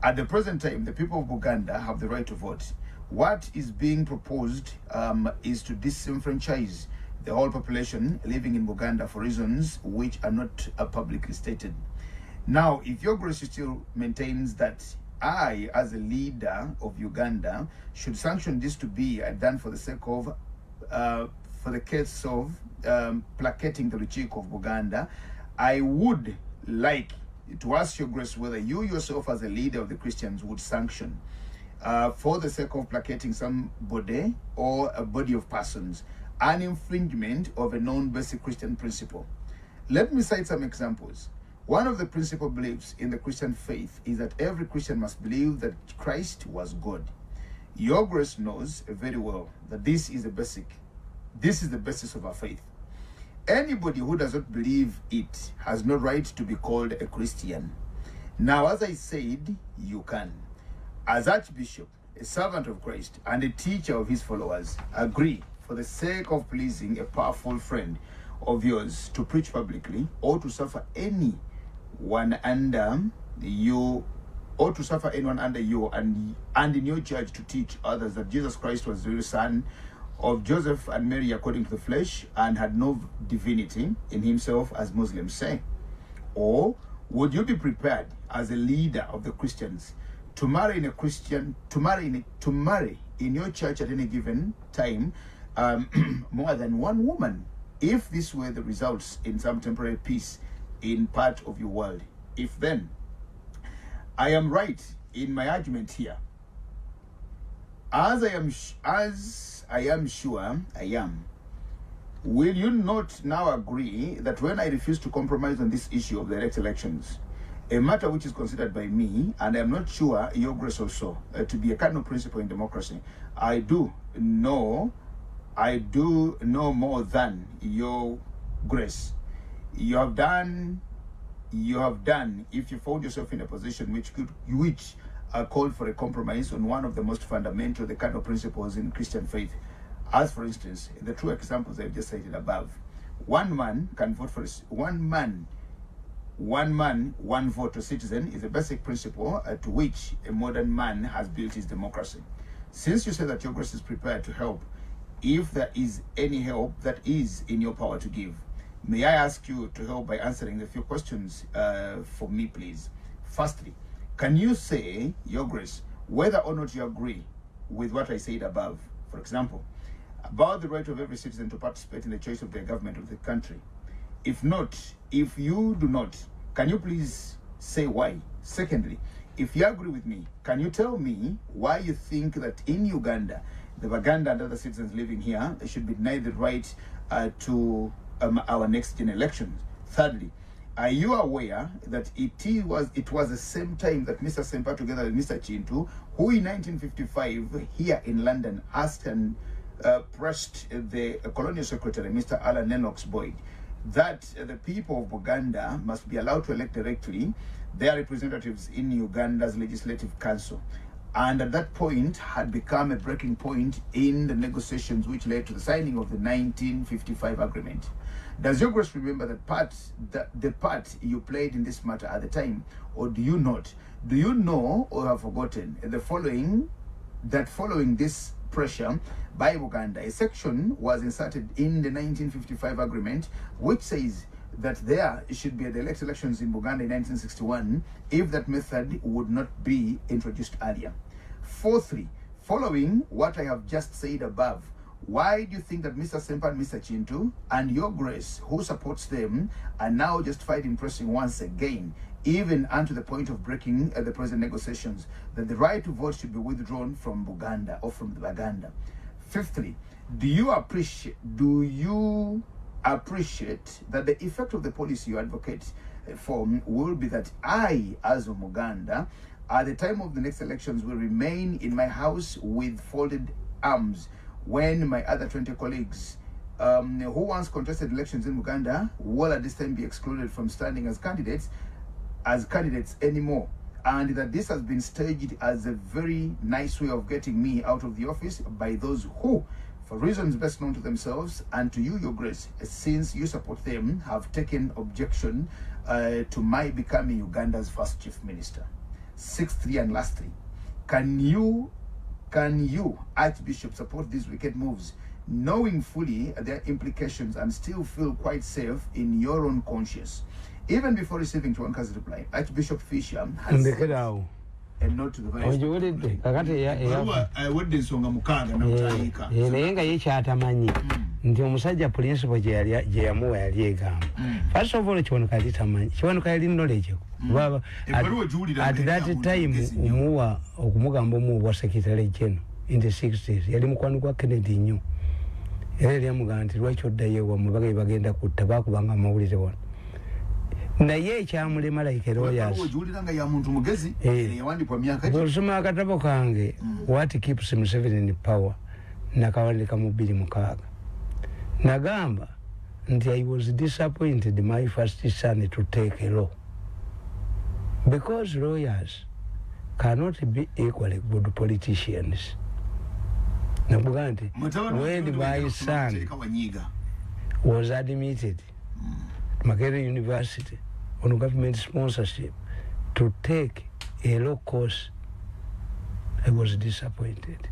At the present time, the people of Uganda have the right to vote. What is being proposed is to disenfranchise the whole population living in Uganda for reasons which are not publicly stated. Now, if your grace still maintains that I, as a leader of Uganda, should sanction this to be done for the sake of, for the case of placating the Luchiko of Uganda, I would like to ask your grace whether you yourself as a leader of the Christians would sanction for the sake of placating somebody or a body of persons an infringement of a known basic Christian principle. Let me cite some examples. One of the principal beliefs in the Christian faith is that every Christian must believe that Christ was God. Your grace knows very well that this is the basis of our faith. Anybody who does not believe it has no right to be called a Christian. Now, as I said, you can, as Archbishop, a servant of Christ, and a teacher of his followers, agree for the sake of pleasing a powerful friend of yours to preach publicly or to suffer anyone under you and in your church to teach others that Jesus Christ was the real son of Joseph and Mary according to the flesh and had no divinity in himself, as Muslims say? Or would you be prepared as a leader of the Christians to marry in your church at any given time more than one woman, if this were the results in some temporary peace in part of your world? If then I am right in my argument here, as I am sure I am, will you not now agree that when I refuse to compromise on this issue of direct elections, a matter which is considered by me, and I am not sure your grace also, to be a cardinal principle in democracy, I do know more than your grace. You have done if you found yourself in a position which called for a compromise on one of the most fundamental, the cardinal principles in Christian faith, as for instance the two examples I've just cited above. One man can vote for one man, one vote to citizen is a basic principle to which a modern man has built his democracy. Since you say that your grace is prepared to help, if there is any help that is in your power to give, may I ask you to help by answering a few questions for me, please. Firstly, can you say, your grace, whether or not you agree with what I said above, for example, about the right of every citizen to participate in the choice of their government of the country? If you do not, can you please say why? Secondly, if you agree with me, can you tell me why you think that in Uganda, the Baganda and other citizens living here should be denied the right to our next gen elections? Thirdly, are you aware that it was the same time that Mr. Sempa, together with Mr. Chintu, who in 1955 here in London asked and pressed the colonial secretary, Mr. Alan Lennox Boyd, that the people of Uganda must be allowed to elect directly their representatives in Uganda's legislative council, and at that point had become a breaking point in the negotiations which led to the signing of the 1955 agreement. Does your grace remember the part you played in this matter at the time, or do you not? Do you know or have forgotten following this pressure by Uganda, a section was inserted in the 1955 agreement which says that there should be direct elections in Uganda in 1961 if that method would not be introduced earlier. Fourthly, following what I have just said above, why do you think that Mr. Sempa and Mr. Chintu and your grace, who supports them, are now justified in pressing once again, even unto the point of breaking the present negotiations, that the right to vote should be withdrawn from Uganda or from the Baganda? Fifthly, do you appreciate that the effect of the policy you advocate for will be that I, as a Muganda, at the time of the next elections will remain in my house with folded arms when my other 20 colleagues who once contested elections in Uganda will at this time be excluded from standing as candidates anymore, and that this has been staged as a very nice way of getting me out of the office by those who, for reasons best known to themselves and to you, Your Grace, since you support them, have taken objection to my becoming Uganda's first chief minister. 6-3 and last 3. Can you, Archbishop, support these wicked moves, knowing fully their implications and still feel quite safe in your own conscience? Even before receiving Chwanka's reply, Archbishop Fisher has said a note to the vice. I would nsonga mukaga na mutayika. Yenga yekyatamanyi nti omusajja principal je yamuwa yali egamba. First of all kiwanuka yali tamanyi. Kiwanuka yali knowledge. Baba at that time umuwa okumugamba omuwa secretary general in the 60s yali mukwano kwa Kennedy nnyo. Yali yamugamba nti lwaki oddayo wa mubaga bagenda kutta bakubanga amawulire wano. Na ye kyamulema like lawyers ojuliranga ya muntu mugezi yawandikwa myaka ki bosoma akatabo kange what keeps him in power nakawandika mu 2 nagamba nti I was disappointed my first son to take a law because lawyers cannot be equally good politicians. Nabuganti when my son was admitted Makerere University on government sponsorship to take a law course, I was disappointed.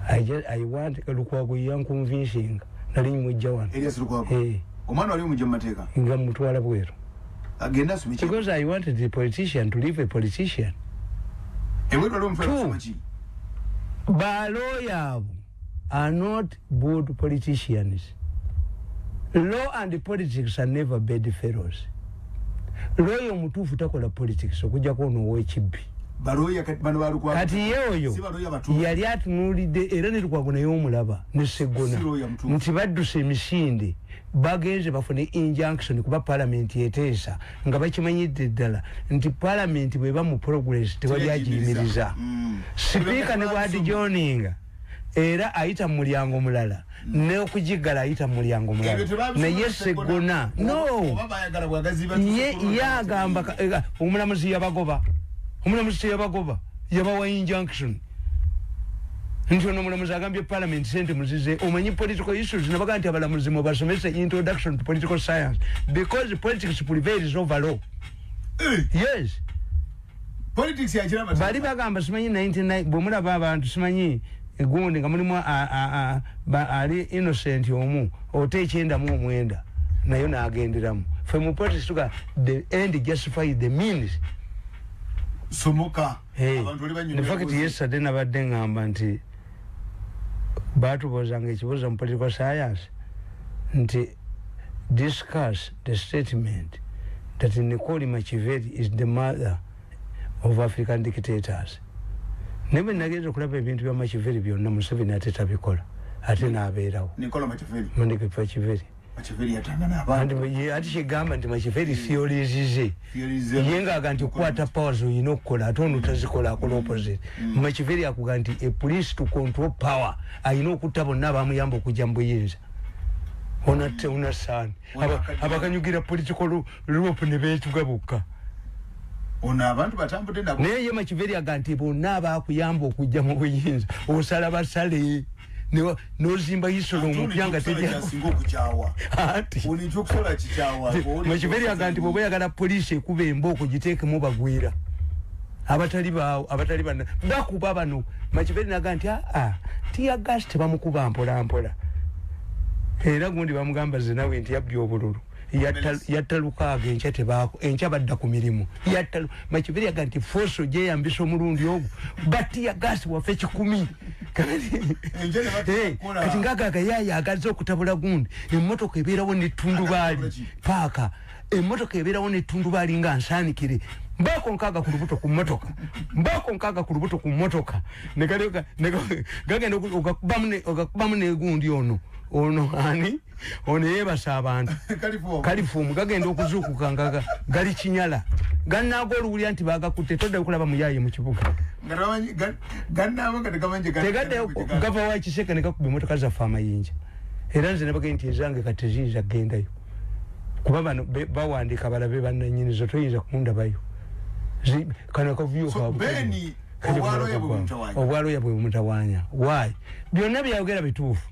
I want Lukwago young convincing Nali Mujawan. Elias Lukwago. Omano ali mujamateka. Ngamutwala bweru. Agenda sumichi. Because I wanted the politician to leave a politician. But lawyers are not good politicians. Law and politics are never bad fellows. Lawyer mutufu takola politics okujja kono wechibi. Baloya katibano balukwa. Kati yeyo yali atunulide era ne tukwagona y'omulaba ne segona. Nti badduse emisinde bagenze bafune injunction kuba parliament yeteesa nga bakimanyidde ddala nti parliament bwe ba mu progress tewali agiyimiriza. Speaker ne bwadi joininga era ayita mu mulyango mulala ne okujigala ayita mu mulyango mulala ne yesegona no ye yagamba omulamuzi yabagoba yabawa injunction nti ono omulamuzi agambye parliament sente muzize omanyi political issues nabaga nti abalamuzi mu basomesa introduction to political science because politics prevails over law. Yes, politics ya chama bali bagamba simanyi 99 bomulaba abantu simanyi egundi nga mulimu ali innocent omu otekyenda mu omwenda nayo naagenderamu fe mu politics tuga the end justify the means somoka abantu libanyuma. In fact yesterday nabadde ngamba nti batubozanga ekibuzo mu political science nti discuss the statement that Nicole Machiavelli is the mother of African dictators. Nebe nageza kulaba ebintu bya Machiavelli byonna Museveni ateta bikola ate nabeerawo. Nicole Machiavelli yatangana abantu ati kigamba nti Machiavelli theories yenga aganti kukwata powers oyina okukola ate ono tazikola akola opposite. Machiavelli akuga nti a police to control power ayina okutta bonna abamuyamba okujja mu buyinza. Onate unasani abakanyugira political rope ne betugabuka ona abantu batambudde nabo naye Machiavelli aganti bonna abakuyamba okujja mu buyinza osala basale nozimba isolo mupyanga tejja singo kuchawa ati ulinjo kusola chichawa Machiavelli aganti bobo yagala police kuba emboko giteeke mu bagwira abatali bana bakuba bano Machiavelli aganti ti agast bamukuba mpola era gundi bamugamba zinawe nti yabbi obululu yattalukaga enkya tebaako enkya badda ku mirimu yattalu Machiavelli aganti foso je yambisa omulundi ogwo batti yagasi waffe 10 kati ngagaga yaya agaza okutabula gundi emmotoka ebeerawo netundubaali paaka emmotoka ebeerawo netundubaali nga nsaanikire mbako nkaga ku lubuto ku motoka mbako nkaga ku lubuto ku motoka gagenda okubamu negundi ono ani ono yebasa abantu kalifumu gagenda okuzuukuka ngaga gali kinyala gannago oluwulira nti bagakutte todda okulaba muyaye mu kibuga tegadde gava wa kiseke ne gakuba emmotoka zaffe amayinja era nze ne bagenda nti ezange kati ziyinza gendayo kuba bano bawandiika balabe bannanyinizo toyinza kundabayo kano kavuyo obwaloya bwe bumutawanya why byonna byayogera bituufu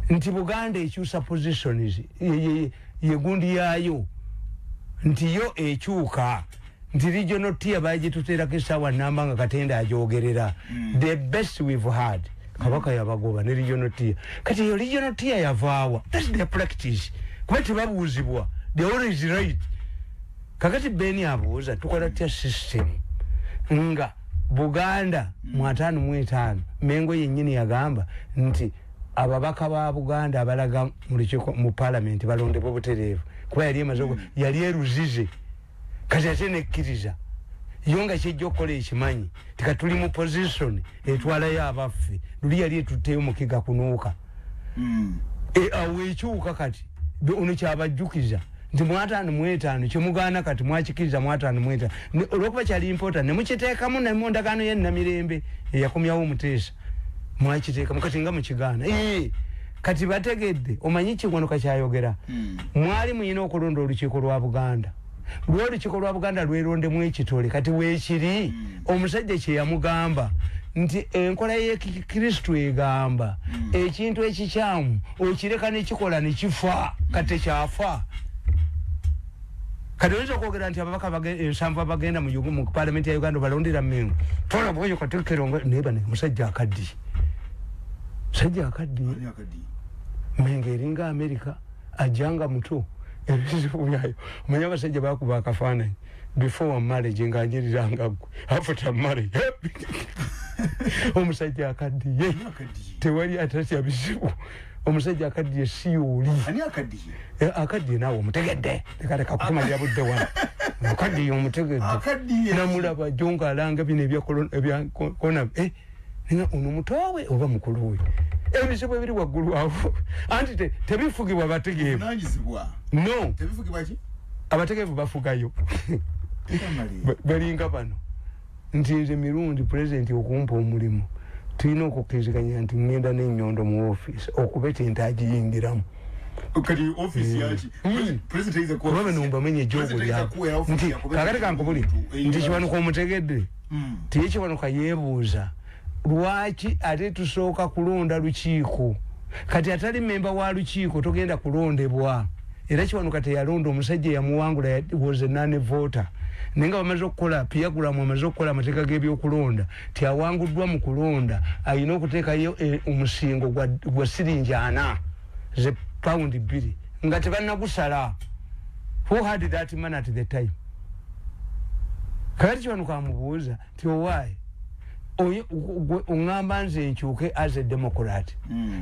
nti Buganda ekyusa positions yegundi yayo nti yo ekyuka nti regional tier bagituteerako essaawa namba nga Katenda ajogerera the best we've had kabaka yabagoba ne regional tier kati yo regional tier yavaawa that's their practice kuba tebabuuzibwa they always right kakati Beni abuuza tukola tia system nga Buganda mu 5 Mengo yennyini yagamba nti ababaka ba Buganda abalaga mu parliament balondebwa butereevu kuba yali emaze yali eruzize kati ate nekkiriza yonga kijjo kola ekimanyi tikatuli mu position etwala y'abaffe luli yali etuteyo mukiga kunuuka aweekyuka kati ono kyabajjukiza nti mu 5 kyemugaana kati mwakikiriza mu 5 olwokuba kyali important ne mukiteekamu ne mu ndagaano y'ennamirembe eyakomyawo Muteesa mwakiteekamu kati nga mukigaana kati bategedde omanyi kigonoka kyayogera mwali muyina okulonda olukiiko lwa Buganda olukiiko lwa Buganda lwerondemu ekitole kati weekiri omusajja kye yamugamba nti enkola y'Ekristo egamba ekintu ekikyamu okireka nekikola nekifa kati kyafa kati oyinza okwogera nti ababaka ensanvu abagenda mu parliament ya Uganda balondera Mengo tola bwoyo katekero neba ne musajja akaddi Mengo eringa America ajanga muto ebizibu byayo omanya abasajja bakuba akafaananyi before marriage nga njiriranga gwe after marriage omusajja akaddiye tewali atatya bizibu omusajja akaddiye siyuli ani akaddiye naawe omutegedde lekaleka kutuma lyabudde wano akaddiye omutegedde namulaba jonga alanga bino ebyakona ninga ono mutowe oba mukulu we ebizibu ebiri waggulu awo anti tebifugibwa bategeevu no abategeevu bafugayo balinga bano nti nze Mirundi president okumpa omulimu tulina okukkiriziganya nti ngenda n'ennyondo mu office okubeta ente agiyingiramu kati office yaki president iza ko baba nomba menye jogo lya nti kakati kankubuli nti kiwanuka omutegedde tikiwanuka yeebuuza lwaki ate tusooka kulonda lukiiko kati atali memba wa lukiiko togenda kulondebwa era kiwanuka teyalonda omusajja yamuwangula was a non-voter nenga bamaze okukola piyagulamu amaze okukola amateeka g'ebyokulonda tiawanguddwa mu kulonda alina okuteekayo omusingo gwa siringi 4 ze paundi 2 nga tebannagusala who had that man at the time kakati kiwanuka amubuuza ti owaayi ongamba nze nkyuke as a democrat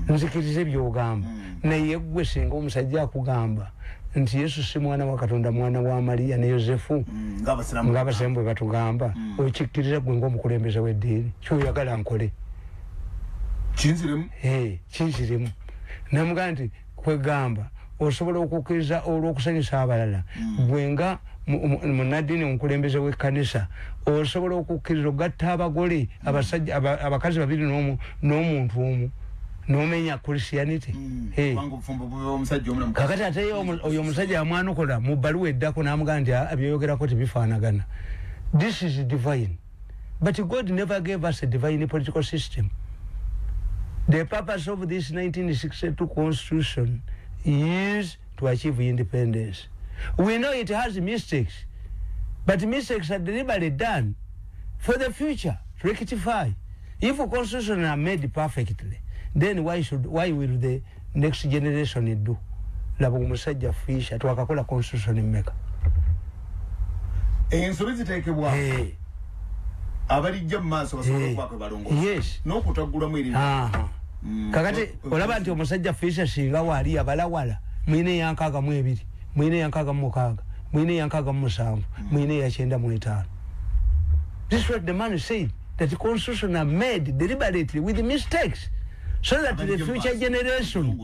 nzikirize byogamba naye gwe singa omusajja akugamba nti Yesu si mwana wa Katonda mwana wa Maria ne Yosefu ng'abasiramu bwe batugamba okikkiriza gwe ng'omukulembeze w'eddiini kyoyagala nkole kinziremu namugamba nti kwegamba osobola okukkiriza olw'okusanyusa abalala gwe nga munaddiini omukulembeze w'ekkanisa osobola okukkiriza ogatta abagole abasajja abakazi 2 n'omuntu omu nomenya Christianity kakati ate oyo omusajja yamwanukola mu bbaluwa eddako n'amugamba nti abyoyogerako tebifaanagana. This is divine, but God never gave us a divine political system. The purpose of this 1962 constitution is to achieve independence. We know it has mistakes, but mistakes are deliberately done for the future to rectify. If a constitution are made perfectly, then why will the next generation do? Laba umusajja fisha twakakola constitution mmeka. Ensobizi tekebwa. Abalijja maaso basobola kwako balongo. Yes. N'okutagula mwiri. Kakati olaba nti omusajja fisha singa wali abalawala mwine yankaga mu 2 mwine yankaga mu 6 mwine yankaga musanvu mwine yachenda mwetano. This is what the man said, that the constitution are made deliberately with mistakes so that the future generation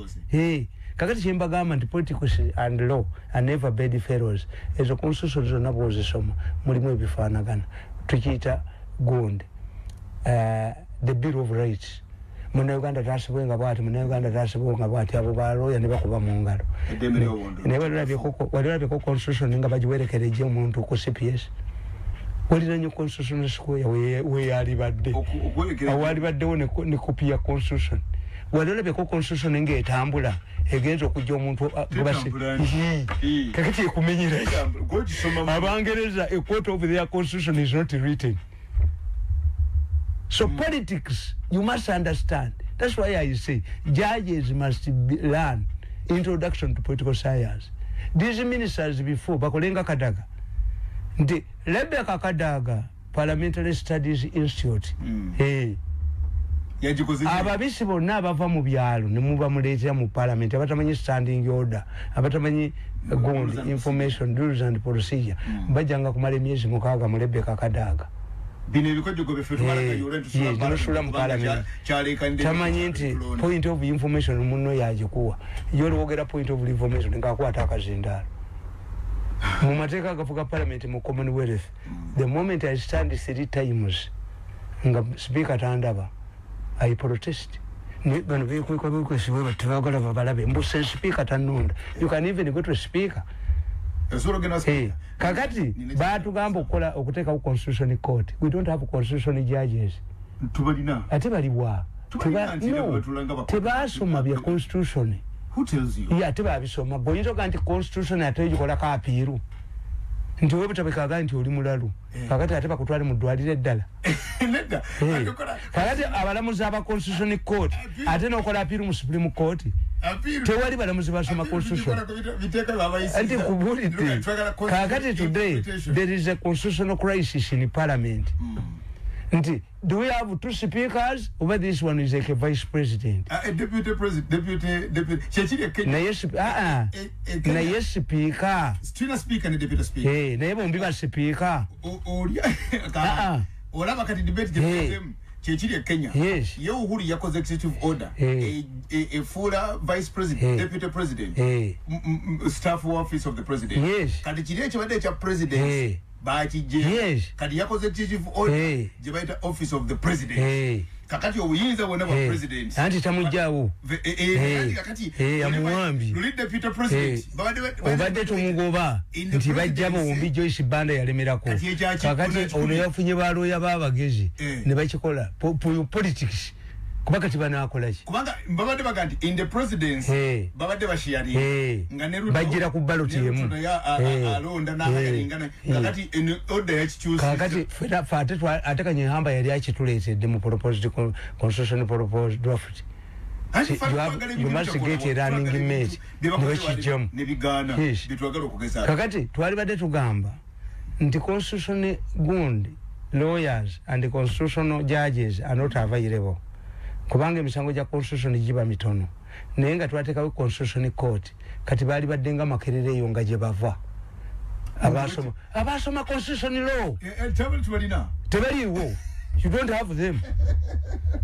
kakati chimba government politics and law and never bed fellows ezo constitution zonna bwozisoma mulimu ebifaanagana tukiita gundi the Bill of Rights. Muna Uganda tasibwenga bwati bwati abo baloya ne bakuba mu ngalo ne balabye ko constitution nga bagiwerekereje omuntu ku CPS walina nyo constitution square we yali badde awali baddewo ne copy ya constitution walabye ko constitution nga etambula egenzo kujja omuntu basi kakati kumenyera abangereza a quote of their constitution is not written. So politics, you must understand. That's why I say judges must learn introduction to political science. These ministers before Bakolenga Kadaga, the Rebecca Kadaga Parliamentary Studies Institute. Ababisibo n'abava mu byalo ne muba muleetera mu parliament abatamanyi standing order abatamanyi gold information rules and procedure bajanga kumala emyezi mukaaga mu Rebecca Kadaga. Tamanyi nti point of information muno yagikuwa yolwogera point of information ngakwata akazindalo mu mateeka agafuga parliament mu Commonwealth. The moment I stand 3 times nga speaker tandaba I protest. Bano bekwesiwe batagala babalabe mbuse speaker tanonda. You can even go to speaker. Kakati batugamba okukola okuteeka ku constitution court. We don't have constitution judges. Tubalina. Ate baliwa. Tebasoma bya constitution. Who tells you? Yeah, tebabisoma. Boyinza kanti constitution ate yikola ka apiru. Nti wewe tabikaga nti oli mulalu. Kakati ate bakutwale mu ddwaliro eddala. Nedda. Kakati abalamuzi aba constitution court ate nokola apiru mu Supreme Court. Tewali balamuzi basoma constitution. Ati kubulite. Kakati today there is a constitutional crisis in parliament. Nti do we have 2 speakers over this one is like a vice president? A deputy president, deputy. Na yes speaker. Still a speaker and a deputy speaker. Na yebo mbiba speaker. Ola bakati debate them. Chechiri Kenya. Yes. Ye uhuru yakoze executive order. A full vice president, deputy president. Staff office of the president. Yes. Kati chiri chawade cha president. Bachi je. Yes. Kati yakoze executive order. Jebaita office of the president. Kakati obuyinza wona bwa president. Anti tamujjawo. Kakati amuwambi. Luli deputy president. Obadde tumugoba. Nti bajjabo ombi Joyce Banda yalemerako. Kakati ono yafunye baloya babagezi ne bakikola politics. Kubakati banakola ki? Kubanga babadde baganti in the presidency babadde bashiyari nganeru bajira ku ballot yemu alonda na ngana kakati in order ya choose kakati fate atakanye hamba yali akituletedde mu proposed constitution proposed draft. You must get a running mate nebakijjamu nebigana bitwagala okugeza kakati twali badde tugamba nti constitution gundi lawyers and the constitutional judges are not available. Kubanga emisango ja constitution giba mitono naye nga twateekawo constitution court kati baali baddenga makerere eyo nga gye bava abasoma constitution law tebaliiwo. You don't have them.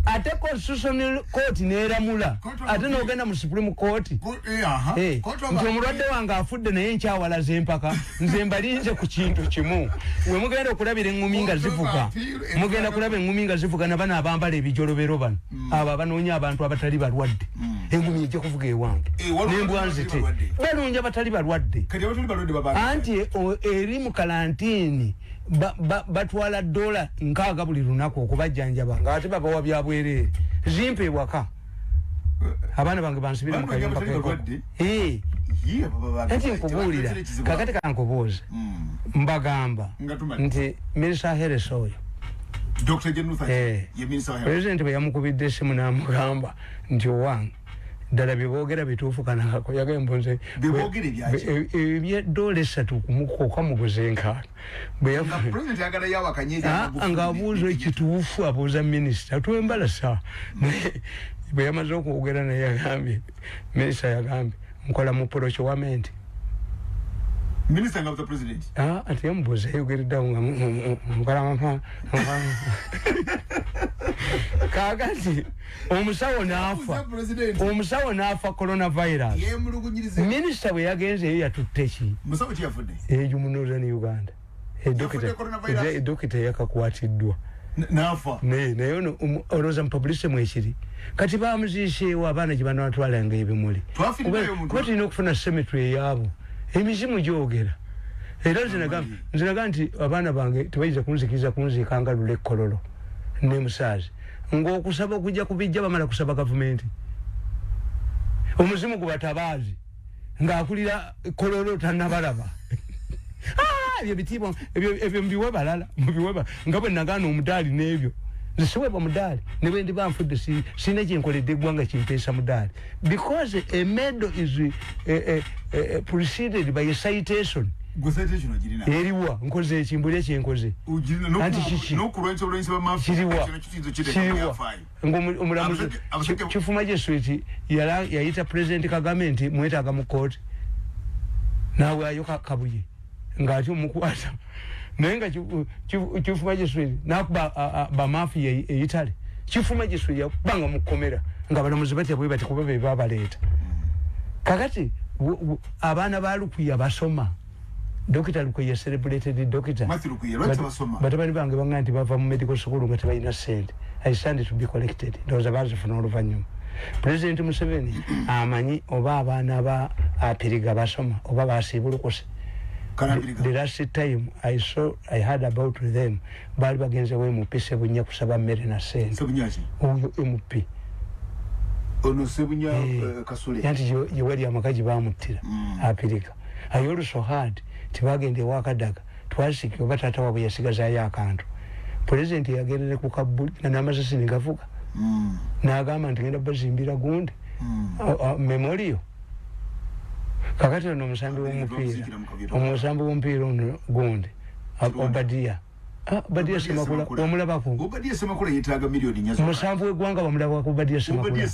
Ate constitutional court neramula ate n'ogenda mu Supreme Court nti omulwadde wange afudde naye nkyawalaze empaka nze mbalinze ku kintu kimu we mugenda okulabira eŋŋumi nga zivuga mugenda kulaba eŋŋumi nga zivuga nabano abambala ebijolobero bano abo abanoonya abantu abatali balwadde eŋŋumi ejja kuvuga ewange nembwa nzite balungi abatali balwadde anti eri mu kalantiini batwala $6 buli lunaku okubajjanjaba nga ate babawa byabwerere zimpe ewaka abaana bange bansibire mu kayumba ati nkubuulira kakati kankubuuza mbagamba nti Minister Harris oyo President bwe yamukubidde essimu n'amugamba nti owange ddala byeboogera bituufu kanako yagembonze $3 kumukoka mu buzenkana nga abuuza ekituufu abuuza minisita twembalasa bwe yamaze okwogera naye yagambye minisita yagambye nkola mu procurement Minister of the President. Ati yambuza yogerera ngala Kagati omusawo nafa coronavirus. Minister we yagenze yatutteki. Musawo kyafudde. Jumunoza ni Uganda. Dokita yakakwatiddwa. Nafa. Naye ono oloza mpabulise mwekiri. Kati bamuzishe wabana gibana watwala nga ebimuli. Kuba tulina okufuna cemetery yaabo. Emizimu gyogera. Era nziraga nti abaana bange tebayinza kunzikiriza kunziikanga lule kololo ne musaazi ng'okusaba okujja kubijja bamala kusaba gavumenti. Omuzimu gubatabaazi ng'akulira kololo tannabalaba. Ebyo bitiibwa ebyo mbiwe balala nga bwe nagaana omudaali n'ebyo nsiwebwa mudaali ne bwe ndi banfudde sina kyenkoledde eggwanga kimpeesa mudaali because a medal is preceded by a citation. Eriwa nkoze ekimbuli ekyenkoze omulamuzi Chifu Magistrate yayita President Kagame mwetaaga mu kooti naawe ayoka kabuye ng'ati omukwata naye nga Chifu Magistrate nakuba bamafiya eyitale Chifu Magistrate yakubanga mukomera nga balamuzi batya bwe bati kuba be babaleeta kakati abaana ba Lukuya basoma Dokita Lukuya celebrated doctor batabani bange banga nti bava mu medical school nga tebalina ssente. I stand to be collected those abazifuna oluvannyuma. President Museveni amanyi oba abaana ba apiriga basoma oba basibulukuse. The last time I heard about them bali bagenze we mupise bunya kusaba mmere na ssente. Oyo MP ono sebunya kasule yanti yewali amakaji bamuttira apiriga. I also heard tibagende wakadaga twasiki oba tata wabwe yasigazayo akantu. President yagendere ku kabuli n'amasasi ngavuga n'agamba nti ngenda bazimbira gundi memorial. Kakati ono omusambi w'omupiira ono gundi Obadia Obadia Semakula wamulabako. Obadia Semakula yetaaga milioni nyazo. Musambu w'eggwanga bamulabako Obadia Semakula.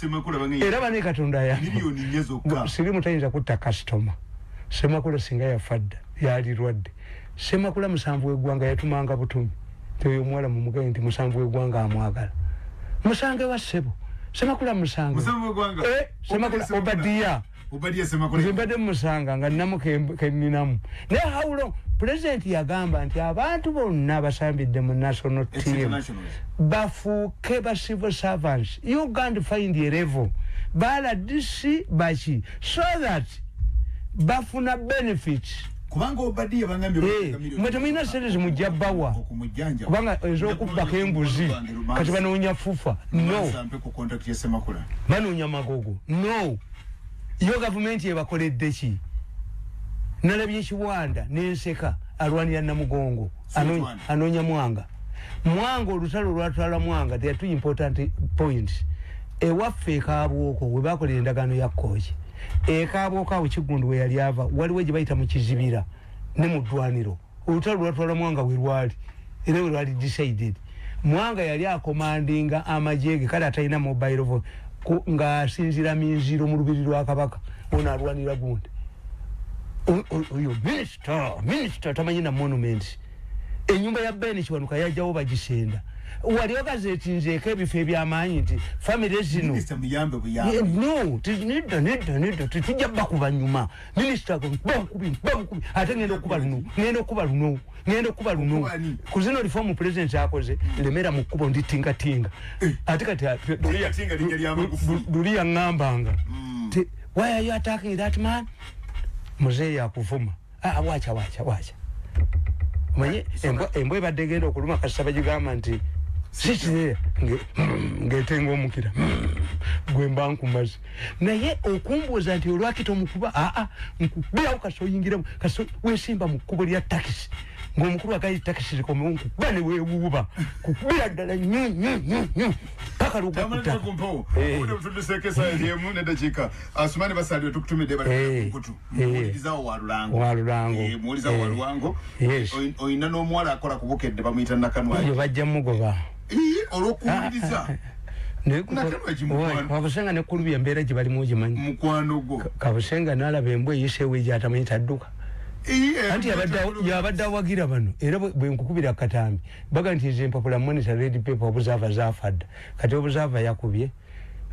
Era bane Katonda ya milioni nyazo ka. Sirimu tayinza kutta customer. Semakula singa yafadda yalirwadde. Semakula musambu w'eggwanga yatumanga butumi. Teyo mwala mumugaye nti musambu w'eggwanga amwagala. Musange wa ssebo. Semakula musange. Musambu w'eggwanga. Semakula Obadia Semakula. Zimbadde musanga nga nnamu kenninamu. Naye how long? President yagamba nti abantu bonna basambidde mu national team bafuuke ba civil servants. You can't find a level. Bala DC bachi so that bafuna benefits. Kubanga Obadia bangambye mwetemina series mujabbawa kubanga ez'okubaka embuzi kati banoonya fufa no banoonya magogo no yo gavumenti ebakoledde ki nalabye ekiwanda n'enseka alwanira Namugongo anoonya Mwanga olutalo lwatwala Mwanga. There are two important points. Ewaffe Kaabwoko we bakolera endagaano ya Kooki Kaabwoko awo Kigundu we yali ava waliwo gye bayita mu Kizibira ne mu ddwaniro olutalo lwatwala Mwanga we lwali era we lwali decided. Mwanga yali akomandinga amajege kale atalina mobile phone ng'asinzira minziro mu lubiri lwa Kabaka ono alwanira gundi. Oyo minister tamanyi na monument. Enyumba ya Ben Kiwanuka yajjawo bagisenda. Wali okazetinzeeko ebifo eby'amaanyi nti family zino no tujja bakuba nyuma minister bakubi ate ngenda okuba luno ku zino reform president akoze lemera mu kkubo ndi tingatinga ate kati Dulia ngambanga why are you attacking that man? Muzee yakuvuma wacha manye embwe badegenda okuluma kasaba gigamba nti sitire ngetenga omukira gwemba nkumazi naye okumbuuza nti olwakita omukuba nkubirawo kasoyingiramu wesimba mu kkubo lya takisi ng'omukulu agayi takisi zikomewo nkuba ne weewuuba kukubira ddala nyo paka lugakuta Asumani basali tukutumide bali kutu mulizawo walulango oyina n'omuwala akola ku Bukedde bamuyita Nakanwa yo bajja mugoba olw'okuwuliriza Kabusenga ne Kulubya embeera gye balimu ogimanyi mukwano gwo Kabusenga n'alaba embwa eyiseewo egyatamanyi tadduka anti yabadde awagira bano era bwe nkukubira katambi baga nti ezo empapula monitor red paper obusava zafadda kati obusava yakubye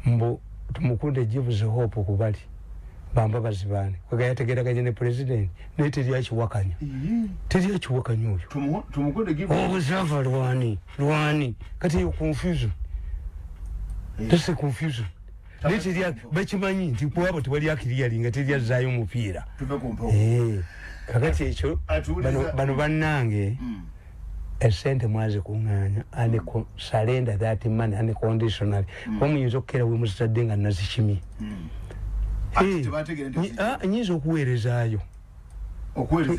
mbo tumukunde jivuze hope kubali bamba bazibane kwega yategeraganye ne president nete lyakiwakanya teryakiwakanya oyo tumukunde give obusava lwani kati yo confusion tese confusion nete lya bakimanyi nti kwabo tewali akiriyalinga teryazayo mupiira kakati ekyo bano bannange esente mwazi kunganya and surrender that money unconditionally omuyinza okukera we muzitadde nga nazikimye nyinza okuweerezaayo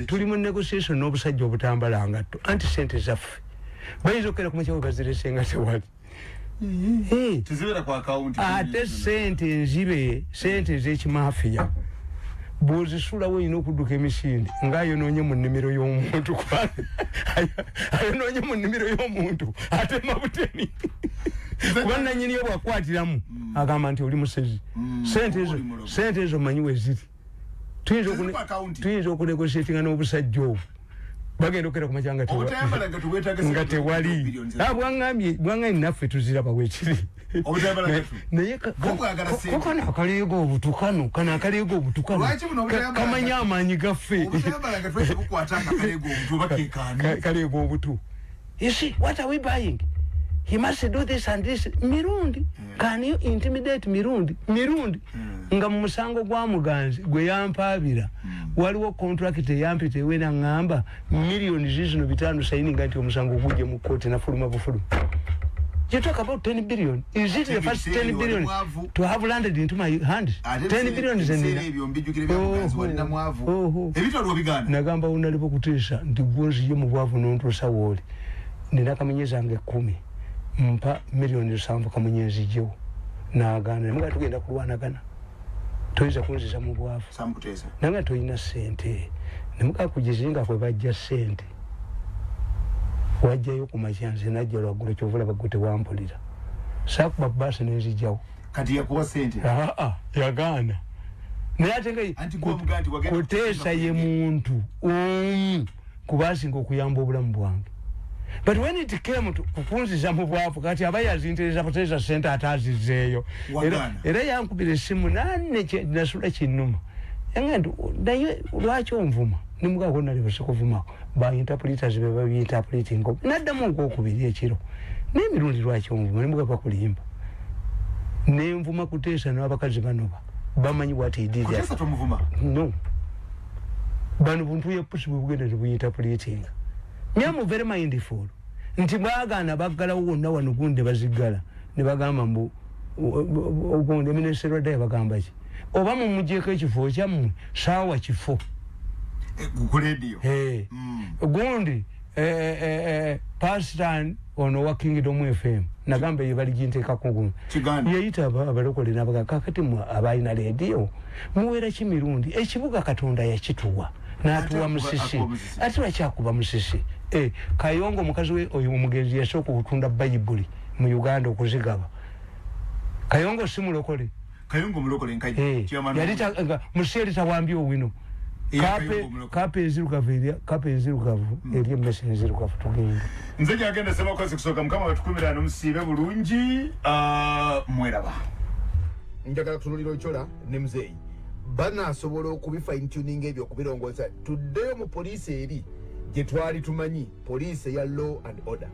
tuli mu negotiation n'obusajja obutambalanga anti sente zaffe bayinza okukera kumakya we bazirese nga tewali ate sente nzibe sente ez'ekimafiya bwozisulawo olina okudduka emisinde ng'ayonoonye mu nnimiro y'omuntu ayonoonye mu nnimiro y'omuntu atema butemi kuba nannyini yo bwakwatiramu agamba nti oli musezi sente ezo manyi we ziri tuyinza okunegosietinga n'obusajja obwo bagenda okera ku makyanga nga tewali bwangambye naffe tuziraba weekiri naye kano akaleega obutukano kamanya amaanyi gaffe kaleega obutu. You see, what are we buying? He must do this and this. Mirundi, can you intimidate Mirundi? Nga musango gwa muganzi gwe yampabira waliwo contract yampite wena ngamba millions zino bitano signing ngati omusango guje mu court na fuluma bufulu. You talk about 10 billion. Is it the first 10 billion to have landed into my hands? 10 billion is nagamba unalipo kutesha ndi gwozi ye mu bwavu n'ontusa woli. Nina kamenyeza nge 10 mpa milioni 7 kamenyezi jewo naagana mga tugenda kulwanagana toyiza kunziza mu bwavu samkuteza nanga toyina sente nemuka kujizinga kwe bajja sente wajjayo ku makyanzi najja lwagulo kyovula bagute wampulira sakuba basi nenzijawo kati yakuwa sente yagana naye ate nga kuteesa ye muntu kubasinga okuyamba obulamu bwange. But when it came to kukunziza mu bwavu kati abayazintereza kuteza sente atazizeeyo era yankubira essimu nasula kinnuma yangendu naye lwaki onvuma nimugako nali busikuvuma ba interpreters be babiyinterpreting naddamu okubiri ekiro n'emirundi lwaki onvuma nimugako kulimba nenvuma kuteesa n'abakazi banoba bamanyi what he did kutesa tomuvuma no bano buntu ye possible bugenda tebuyinterpreting. Nyamu very mindful. Nti bagana baggalawo wonna wano gunde bazigala ne bagamba mbu ogonde minister day bagamba ki oba mu mujeko ekifo kyammwe saawa kifo ku radio gundi pastan ono wa Kingdom FM nagamba ye bali jinteka kungu yeyita abalokole nabaga kakati mu abayina radio muwera kimirundi ekibuga Katonda yakituwa natuwa musisi ati wakyakuba musisi Kayongo mukazi we oyo mugenzi yasooka okutunda Bayibuli mu Uganda okuzigaba. Kayongo simulokole. Kayongo mulokole nkaje. Yalita museri tawambye owino. Kape ezirugavu eri mmesi ezirugavu tugenda. Nze agenda sema kwa kusoka mukama batukumira no musibe bulungi mweraba. Njagala kutunulira ochola ne muzeyi. Bana asobola okubi fine tuning ebyo kubirongoza. Tudde mu police eri je twali tumanyi police ya law and order.